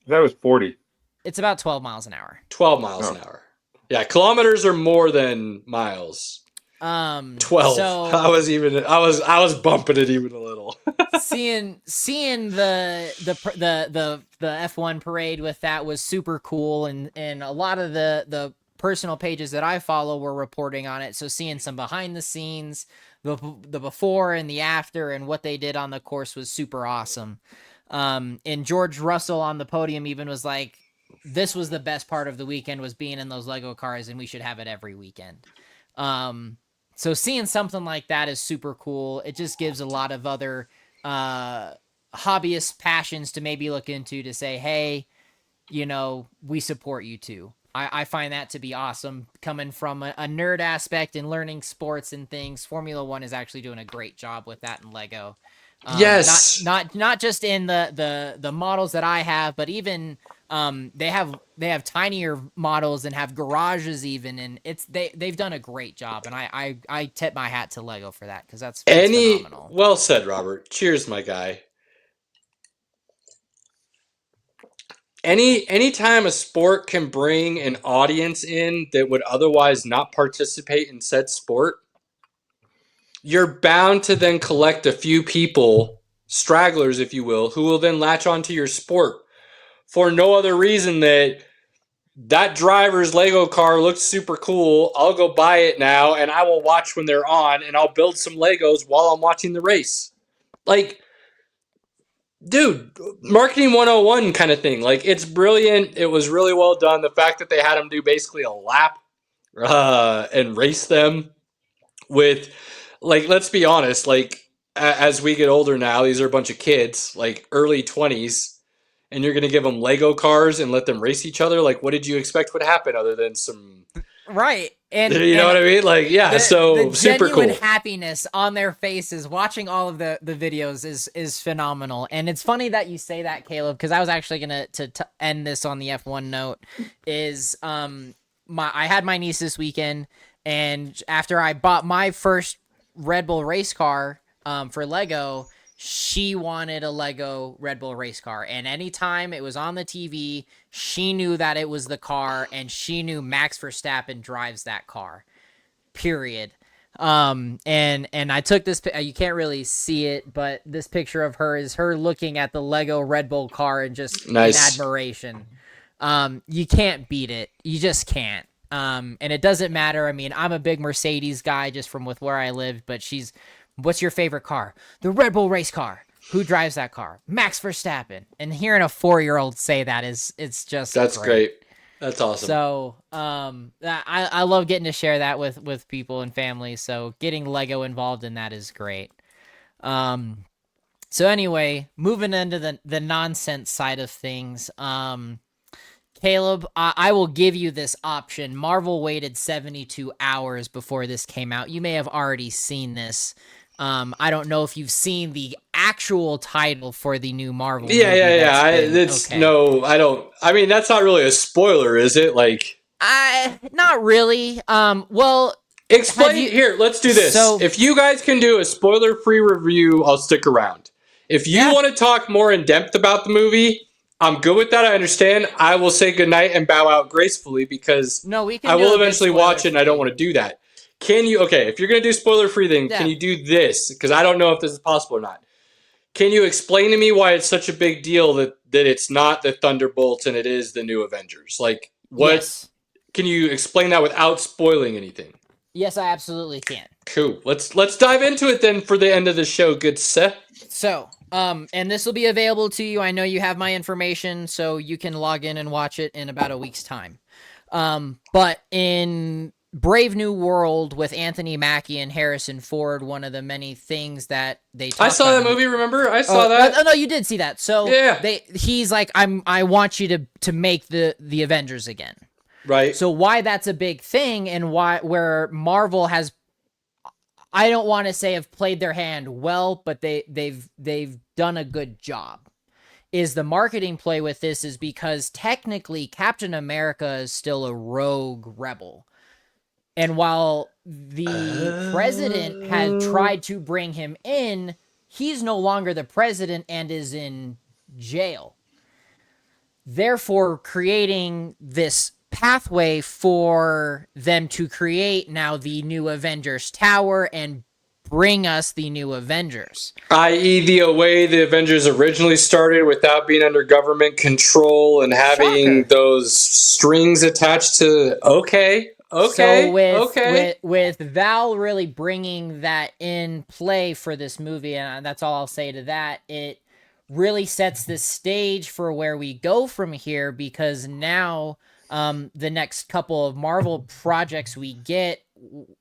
[SPEAKER 3] That was 40.
[SPEAKER 4] It's about 12 miles an hour.
[SPEAKER 2] 12 miles an hour. Yeah, kilometers are more than miles. 12. So I was bumping it even a little.
[SPEAKER 4] seeing the F1 parade with that was super cool, and a lot of the personal pages that I follow were reporting on it. So seeing some behind the scenes, the before and the after, and what they did on the course was super awesome. And George Russell on the podium even was like, "This was the best part of the weekend, was being in those Lego cars, and we should have it every weekend." So seeing something like that is super cool. It just gives a lot of other hobbyist passions to maybe look into to say, hey, we support you too. I find that to be awesome. Coming from a nerd aspect and learning sports and things, Formula One is actually doing a great job with that in Lego.
[SPEAKER 2] Yes.
[SPEAKER 4] Not just in the models that I have, but even they have tinier models and have garages even, and they've done a great job, and I tip my hat to Lego for that, because that's phenomenal.
[SPEAKER 2] Well said, Robert. Cheers, my guy. Anytime a sport can bring an audience in that would otherwise not participate in said sport, you're bound to then collect a few people, stragglers, if you will, who will then latch onto your sport for no other reason that driver's Lego car looks super cool. I'll go buy it now, and I will watch when they're on, and I'll build some Legos while I'm watching the race. Like, dude, marketing 101 kind of thing. Like, it's brilliant. It was really well done. The fact that they had them do basically a lap and race them with, like, let's be honest, like, as we get older now, these are a bunch of kids, like early 20s, and you're going to give them Lego cars and let them race each other? Like, what did you expect would happen other than some...
[SPEAKER 4] Right. And
[SPEAKER 2] you know what I mean? Like, yeah, so
[SPEAKER 4] the
[SPEAKER 2] super cool.
[SPEAKER 4] Genuine happiness on their faces watching all of the videos is phenomenal. And it's funny that you say that, Caleb, because I was actually going to end this on the F1 note, is I had my niece this weekend, and after I bought my first Red Bull race car for Lego, she wanted a Lego Red Bull race car, and anytime it was on the TV, she knew that it was the car, and she knew Max Verstappen drives that car, period. And I took this. You can't really see it, but this picture of her is her looking at the Lego Red Bull car and just in
[SPEAKER 2] Nice.
[SPEAKER 4] admiration. You can't beat it. You just can't. And it doesn't matter. I mean, I'm a big Mercedes guy just from with where I live, but what's your favorite car? The Red Bull race car. Who drives that car? Max Verstappen. And hearing a 4-year-old say that it's just
[SPEAKER 2] That's great. That's awesome.
[SPEAKER 4] So, I love getting to share that with people and family. So getting Lego involved in that is great. So anyway, moving into the nonsense side of things. Caleb, I will give you this option. Marvel waited 72 hours before this came out. You may have already seen this. I don't know if you've seen the actual title for the new Marvel movie.
[SPEAKER 2] Yeah. I don't. I mean, that's not really a spoiler, is it? Like,
[SPEAKER 4] not really. Well,
[SPEAKER 2] explain here. Let's do this.
[SPEAKER 4] So,
[SPEAKER 2] if you guys can do a spoiler-free review, I'll stick around. If you want to talk more in depth about the movie, I'm good with that. I understand. I will say goodnight and bow out gracefully because I will eventually watch it, and I don't want to do that. Can you? Okay, if you're gonna do spoiler-free, then can you do this? Because I don't know if this is possible or not. Can you explain to me why it's such a big deal that it's not the Thunderbolts and it is the new Avengers? Like, what?
[SPEAKER 4] Yes.
[SPEAKER 2] Can you explain that without spoiling anything?
[SPEAKER 4] Yes, I absolutely can.
[SPEAKER 2] Cool. Let's dive into it then for the end of the show, good Seth.
[SPEAKER 4] So, and this will be available to you. I know you have my information, so you can log in and watch it in about a week's time. But in Brave New World with Anthony Mackie and Harrison Ford, one of the many things that they talked
[SPEAKER 2] I saw that movie, remember? I saw that.
[SPEAKER 4] No, you did see that. So he's like, I want you to make the Avengers again.
[SPEAKER 2] Right.
[SPEAKER 4] So why that's a big thing and where Marvel has, I don't want to say have played their hand well, but they've done a good job. Is the marketing play with this is because technically Captain America is still a rogue rebel. And while the president had tried to bring him in, he's no longer the president and is in jail. Therefore, creating this pathway for them to create now the new Avengers Tower and bring us the new Avengers.
[SPEAKER 2] I.e. the way the Avengers originally started without being under government control and having those strings attached to... Okay.
[SPEAKER 4] So with Val really bringing that in play for this movie, and that's all I'll say to that, it really sets the stage for where we go from here, because now the next couple of Marvel projects we get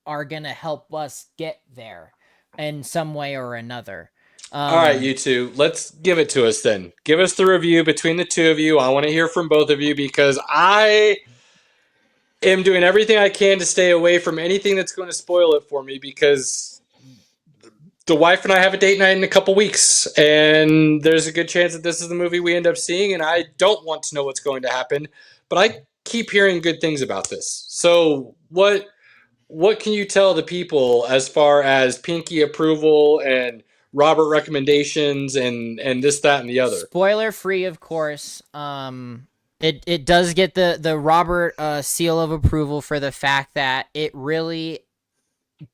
[SPEAKER 4] are going to help us get there in some way or another.
[SPEAKER 2] All right, you two, let's give it to us then. Give us the review between the two of you. I want to hear from both of you because I am doing everything I can to stay away from anything that's going to spoil it for me, because the wife and I have a date night in a couple weeks, and there's a good chance that this is the movie we end up seeing, and I don't want to know what's going to happen, but I keep hearing good things about this. So what can you tell the people as far as Pinky approval and Robert recommendations and this, that, and the other?
[SPEAKER 4] Spoiler free, of course. It does get the Robert seal of approval for the fact that it really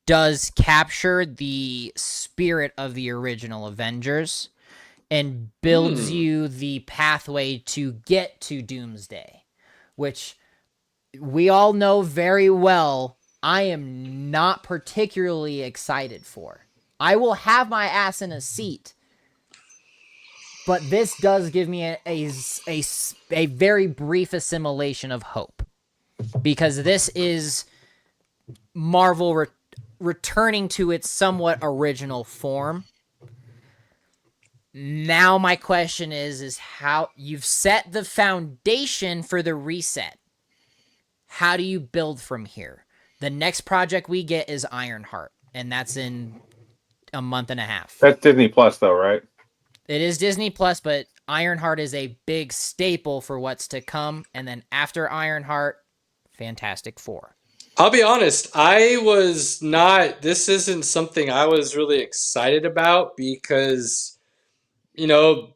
[SPEAKER 4] does capture the spirit of the original Avengers and builds you the pathway to get to Doomsday, which we all know very well I am not particularly excited for. I will have my ass in a seat, but this does give me a very brief assimilation of hope, because this is Marvel returning to its somewhat original form. Now my question is how you've set the foundation for the reset. How do you build from here? The next project we get is Ironheart, and that's in a month and a half.
[SPEAKER 3] That's Disney Plus, though, right?
[SPEAKER 4] It is Disney Plus, but Ironheart is a big staple for what's to come. And then after Ironheart, Fantastic Four.
[SPEAKER 2] I'll be honest, this isn't something I was really excited about because,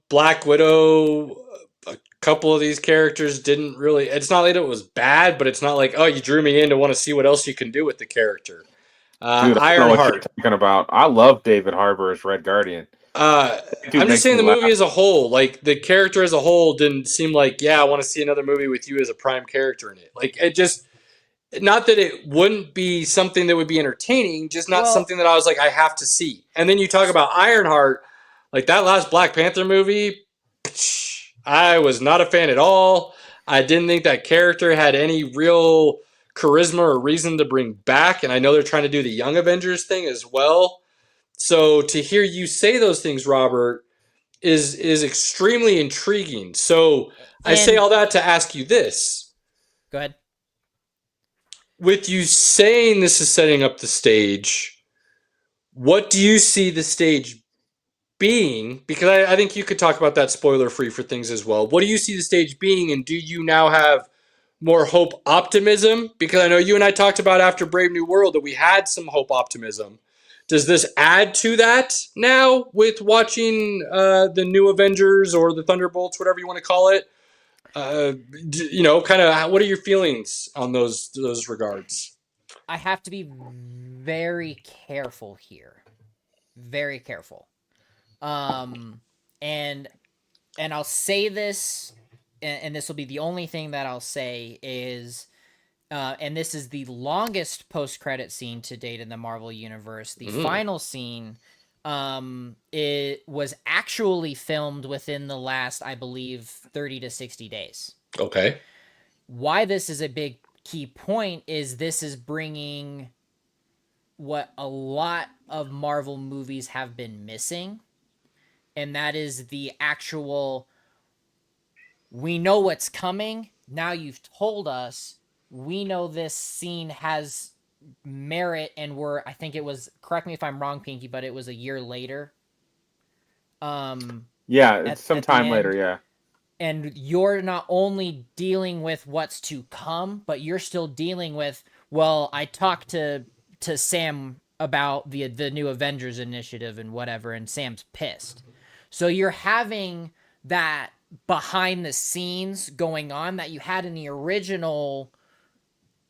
[SPEAKER 2] Black Widow, a couple of these characters didn't really, it's not like it was bad, but it's not like, oh, you drew me in to want to see what else you can do with the character.
[SPEAKER 3] Dude, I don't know what you're
[SPEAKER 2] Ironheart.
[SPEAKER 3] talking about. I love David Harbour as Red Guardian. Dude
[SPEAKER 2] I'm just
[SPEAKER 3] makes
[SPEAKER 2] saying
[SPEAKER 3] me
[SPEAKER 2] the movie
[SPEAKER 3] laugh.
[SPEAKER 2] as a whole, like the character as a whole, didn't seem like, yeah, I want to see another movie with you as a prime character in it. Like it just, not that it wouldn't be something that would be entertaining, just not
[SPEAKER 4] Well,
[SPEAKER 2] something that I was like, I have to see. And then you talk about Ironheart, like that last Black Panther movie, I was not a fan at all. I didn't think that character had any real charisma or reason to bring back. And I know they're trying to do the Young Avengers thing as well. So to hear you say those things, Robert, is extremely intriguing. So I say
[SPEAKER 4] and
[SPEAKER 2] all that to ask you this.
[SPEAKER 4] go ahead.
[SPEAKER 2] With you saying this is setting up the stage, what do you see the stage being? Because I think you could talk about that spoiler free for things as well. What do you see the stage being, and do you now have more hope, optimism? Because I know you and I talked about after Brave New World that we had some hope, optimism. Does this add to that now with watching the new Avengers or the Thunderbolts, whatever you want to call it? Kind of what are your feelings on those regards?
[SPEAKER 4] I have to be very careful here. Very careful. And I'll say this, and this will be the only thing that I'll say is, and this is the longest post-credit scene to date in the Marvel Universe. The final scene, it was actually filmed within the last, I believe, 30 to 60 days.
[SPEAKER 2] Okay.
[SPEAKER 4] Why this is a big key point is this is bringing what a lot of Marvel movies have been missing, and that is the actual, we know what's coming, now you've told us, we know this scene has merit, and I think it was, correct me if I'm wrong, Pinky, but it was a year later.
[SPEAKER 3] Yeah, it's some time later, yeah.
[SPEAKER 4] And you're not only dealing with what's to come, but you're still dealing with, well, I talked to Sam about the new Avengers initiative and whatever, and Sam's pissed. So you're having that behind the scenes going on that you had in the original,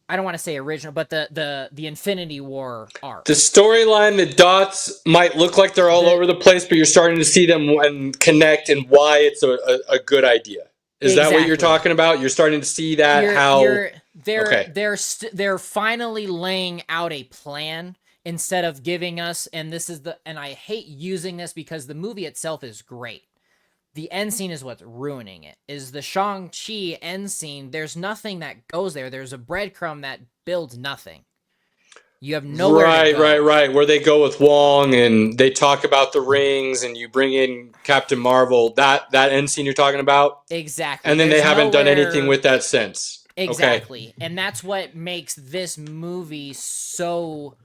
[SPEAKER 4] I don't want to say original, but the Infinity War arc.
[SPEAKER 2] The storyline, the dots might look like they're all over the place, but you're starting to see them and connect and why it's a good idea. Is that what you're talking about? You're starting to see that
[SPEAKER 4] they're finally laying out a plan instead of giving us, and I hate using this because the movie itself is great. The end scene is what's ruining it. Is the Shang-Chi end scene, there's nothing that goes there. There's a breadcrumb that builds nothing. You have nowhere to go.
[SPEAKER 2] Right. Where they go with Wong and they talk about the rings and you bring in Captain Marvel. That end scene you're talking about?
[SPEAKER 4] Exactly.
[SPEAKER 2] And then they haven't done anything with that since.
[SPEAKER 4] Exactly.
[SPEAKER 2] Okay.
[SPEAKER 4] And that's what makes this movie so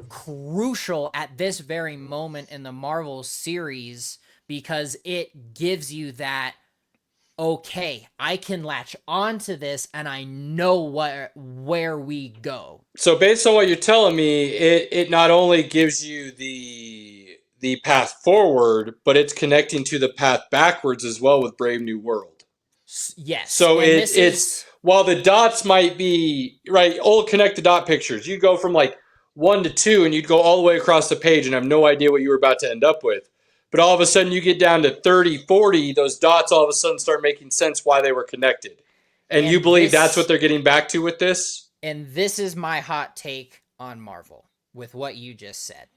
[SPEAKER 4] crucial at this very moment in the Marvel series, because it gives you that, okay, I can latch onto this and I know where we go.
[SPEAKER 2] So based on what you're telling me, it not only gives you the path forward, but it's connecting to the path backwards as well with Brave New World.
[SPEAKER 4] Yes.
[SPEAKER 2] So it's while the dots might be right, old connect the dot pictures, you go from like 1 to 2 and you'd go all the way across the page and have no idea what you were about to end up with. But all of a sudden you get down to 30, 40, those dots all of a sudden start making sense why they were connected. And you believe that's what they're getting back to with this?
[SPEAKER 4] And this is my hot take on Marvel with what you just said.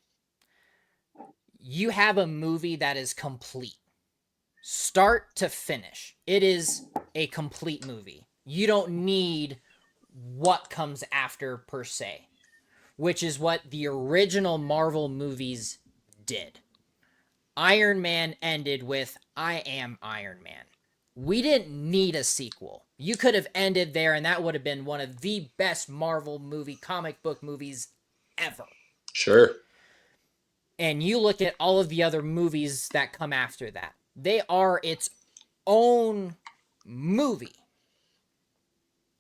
[SPEAKER 4] You have a movie that is complete. Start to finish. It is a complete movie. You don't need what comes after per se, which is what the original Marvel movies did. Iron Man ended with, I am Iron Man. We didn't need a sequel. You could have ended there and that would have been one of the best Marvel comic book movies ever.
[SPEAKER 2] Sure.
[SPEAKER 4] And you look at all of the other movies that come after that. They are its own movie.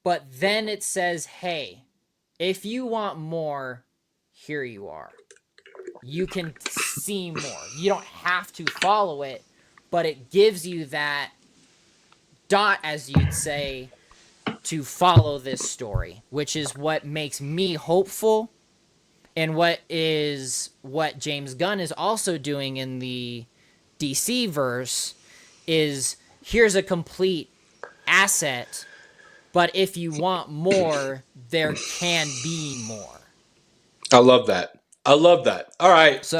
[SPEAKER 4] But then it says, hey, if you want more, here you are. You can see more. You don't have to follow it, but it gives you that dot, as you'd say, to follow this story, which is what makes me hopeful And what James Gunn is also doing in the DC verse is here's a complete asset, but if you want more, there can be more.
[SPEAKER 2] I love that. All right,
[SPEAKER 4] So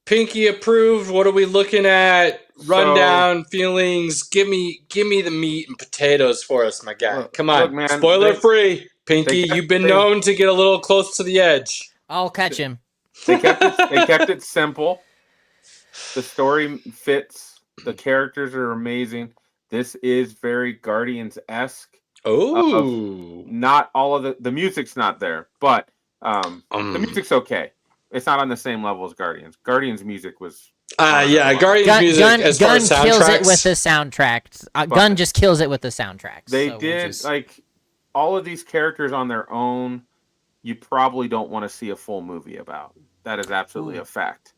[SPEAKER 2] Pinky approved. What are we looking at?
[SPEAKER 3] So
[SPEAKER 2] Rundown, feelings. Give me the meat and potatoes for us, my guy. Come
[SPEAKER 3] look,
[SPEAKER 2] on.
[SPEAKER 3] man,
[SPEAKER 2] Spoiler free.
[SPEAKER 3] they
[SPEAKER 2] Pinky,
[SPEAKER 3] kept
[SPEAKER 2] you've been
[SPEAKER 3] they
[SPEAKER 2] known to get a little close to the edge.
[SPEAKER 4] I'll catch him.
[SPEAKER 3] they kept it simple. The story fits. The characters are amazing. This is very Guardians-esque. Of
[SPEAKER 2] Oh.
[SPEAKER 3] not all of the music's not there, but the music's okay. It's not on the same level as Guardians. Guardians music was on another
[SPEAKER 2] Yeah,
[SPEAKER 3] level.
[SPEAKER 2] Guardians music as far as soundtracks.
[SPEAKER 4] Kills it with the soundtrack. Gunn just kills it with the soundtracks.
[SPEAKER 3] They
[SPEAKER 4] so
[SPEAKER 3] did like all of these characters on their own. You probably don't want to see a full movie about. That is absolutely a fact.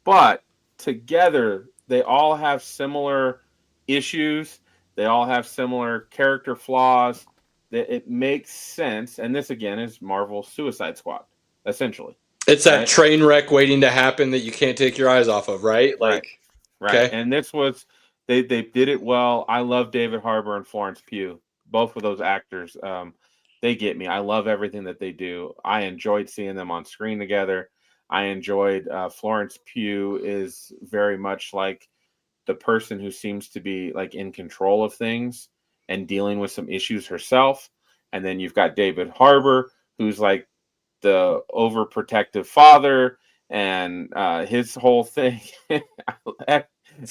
[SPEAKER 3] But together, they all have similar issues. They all have similar character flaws. It makes sense. And this, again, is Marvel's Suicide Squad, essentially.
[SPEAKER 2] It's that train wreck waiting to happen that you can't take your eyes off of, right? Like,
[SPEAKER 3] right. Okay. And this was, they did it well. I love David Harbour and Florence Pugh. Both of those actors, they get me. I love everything that they do. I enjoyed seeing them on screen together. I enjoyed Florence Pugh is very much like the person who seems to be like in control of things and dealing with some issues herself. And then you've got David Harbour, who's like the overprotective father, and his whole thing.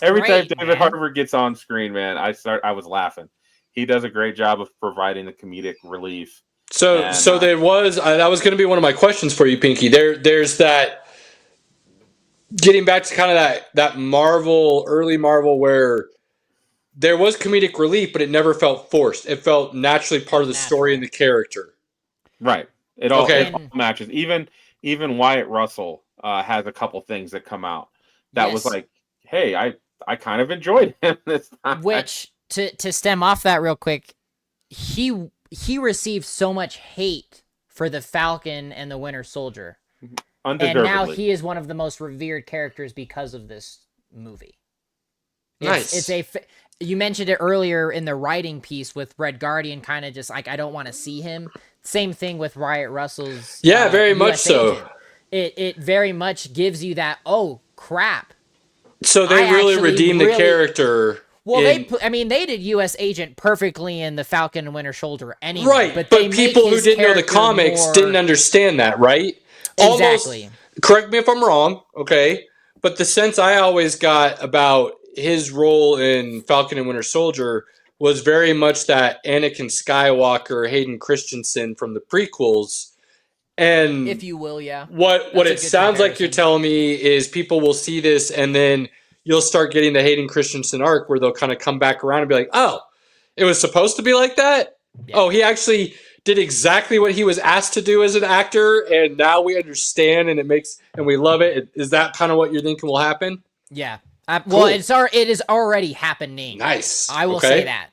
[SPEAKER 3] Every time David Harbour gets on screen, man, I was laughing. He does a great job of providing the comedic relief.
[SPEAKER 2] So there was that was going to be one of my questions for you, Pinky. There's that, getting back to kind of that Marvel, early Marvel, where there was comedic relief, but it never felt forced. It felt naturally part of the story and the character.
[SPEAKER 3] Right. It all matches. Even Wyatt Russell has a couple things that come out that was like, hey, I kind of enjoyed him this time.
[SPEAKER 4] Which to stem off that real quick, he received so much hate for the Falcon and the Winter Soldier. And now he is one of the most revered characters because of this movie.
[SPEAKER 2] Nice.
[SPEAKER 4] You mentioned it earlier in the writing piece with Red Guardian, kind of just like, I don't want to see him. Same thing with Wyatt Russell's.
[SPEAKER 2] Very much
[SPEAKER 4] US
[SPEAKER 2] so.
[SPEAKER 4] Agent. It very much gives you that, oh crap.
[SPEAKER 2] So they really redeemed the character.
[SPEAKER 4] Well, they did U.S. Agent perfectly in the Falcon and Winter Soldier anyway.
[SPEAKER 2] Right, but people who didn't know the comics didn't understand that, right?
[SPEAKER 4] Exactly.
[SPEAKER 2] Almost, correct me if I'm wrong, okay? But the sense I always got about his role in Falcon and Winter Soldier was very much that Anakin Skywalker, Hayden Christensen from the prequels. And
[SPEAKER 4] if you will, yeah.
[SPEAKER 2] What it sounds like you're telling me is people will see this and then you'll start getting the Hayden Christensen arc where they'll kind of come back around and be like, oh, it was supposed to be like that? Yeah. Oh, he actually did exactly what he was asked to do as an actor, and now we understand and we love it. Is that kind of what you're thinking will happen?
[SPEAKER 4] Yeah. Cool. Well, it is already happening.
[SPEAKER 2] Nice.
[SPEAKER 4] I will say that.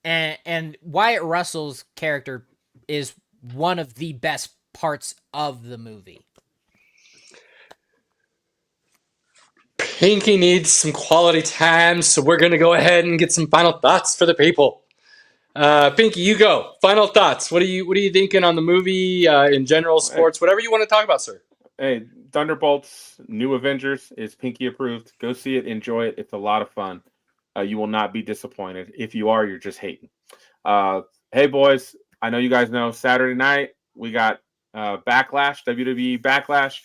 [SPEAKER 4] And Wyatt Russell's character is one of the best parts of the movie.
[SPEAKER 2] Pinky needs some quality time, so we're going to go ahead and get some final thoughts for the people. Pinky, you go. Final thoughts. What are you thinking on the movie, in general, sports, whatever you want to talk about, sir?
[SPEAKER 3] Hey, Thunderbolts, New Avengers is Pinky approved. Go see it. Enjoy it. It's a lot of fun. You will not be disappointed. If you are, you're just hating. Hey, boys, I know you guys know Saturday night we got Backlash, WWE Backlash.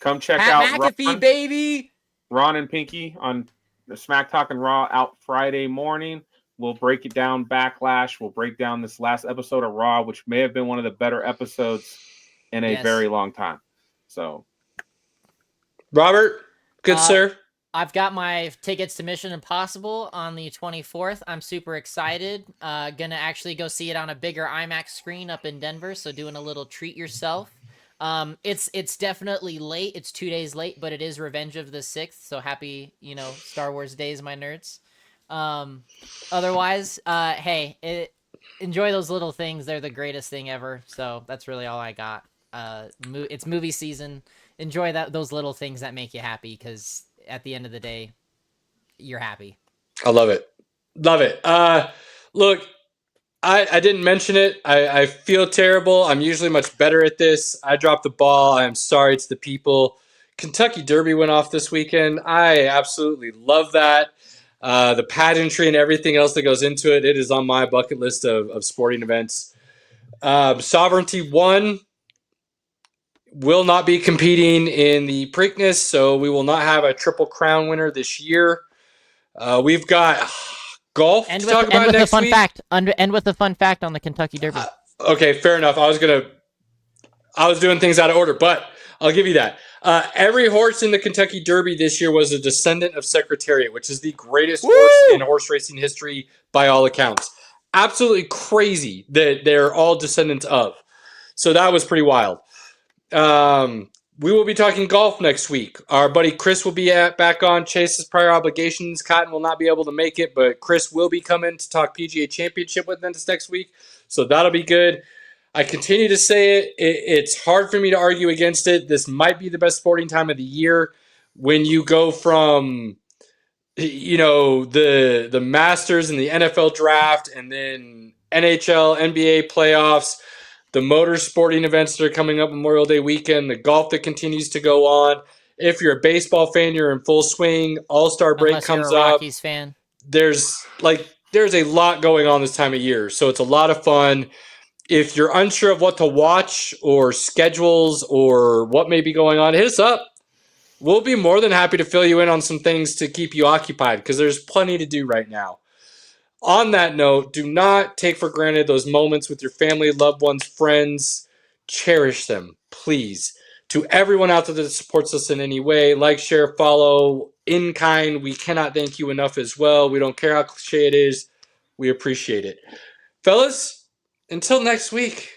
[SPEAKER 3] Come check out
[SPEAKER 4] McAfee, baby.
[SPEAKER 3] Ron and Pinky on the Smack Talk and Raw out Friday morning. We'll break it down, Backlash. We'll break down this last episode of Raw, which may have been one of the better episodes in a very long time. So,
[SPEAKER 2] Robert, good sir.
[SPEAKER 4] I've got my tickets to Mission Impossible on the 24th. I'm super excited. Gonna actually go see it on a bigger IMAX screen up in Denver. So doing a little treat yourself. It's definitely late. It's 2 days late, but it is Revenge of the 6th. So happy, Star Wars days, my nerds. Otherwise, hey, enjoy those little things. They're the greatest thing ever. So that's really all I got. It's movie season. Enjoy those little things that make you happy, because at the end of the day, you're happy.
[SPEAKER 2] I love it. Love it. Look, I didn't mention it. I feel terrible. I'm usually much better at this. I dropped the ball. I am sorry to the people. Kentucky Derby went off this weekend. I absolutely love that. The pageantry and everything else that goes into it. It is on my bucket list of sporting events. Sovereignty won. Will not be competing in the Preakness, so we will not have a Triple Crown winner this year. We've got golf to talk about next week.
[SPEAKER 4] End with a fun fact on the Kentucky Derby.
[SPEAKER 2] Okay, fair enough. I was doing things out of order, but I'll give you that. Every horse in the Kentucky Derby this year was a descendant of Secretariat, which is the greatest horse in horse racing history by all accounts. Absolutely crazy that they're all descendants of. So that was pretty wild. We will be talking golf next week. Our buddy Chris will be back on. Chase's prior obligations. Cotton will not be able to make it, but Chris will be coming to talk PGA Championship with us next week. So that'll be good. I continue to say it's hard for me to argue against it. This might be the best sporting time of the year when you go from, the Masters and the NFL draft, and then NHL, NBA playoffs, the motor sporting events that are coming up Memorial Day weekend, the golf that continues to go on. If you're a baseball fan, you're in full swing. All-Star break
[SPEAKER 4] Unless
[SPEAKER 2] comes
[SPEAKER 4] you're a
[SPEAKER 2] up.
[SPEAKER 4] Rockies fan.
[SPEAKER 2] There's a lot going on this time of year, so it's a lot of fun. If you're unsure of what to watch or schedules or what may be going on, hit us up. We'll be more than happy to fill you in on some things to keep you occupied, because there's plenty to do right now. On that note, do not take for granted those moments with your family, loved ones, friends. Cherish them, please. To everyone out there that supports us in any way, like, share, follow, in kind, we cannot thank you enough as well. We don't care how cliche it is. We appreciate it. Fellas, until next week,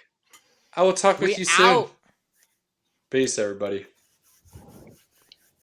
[SPEAKER 2] I will talk with you soon.
[SPEAKER 4] Out.
[SPEAKER 2] Peace, everybody.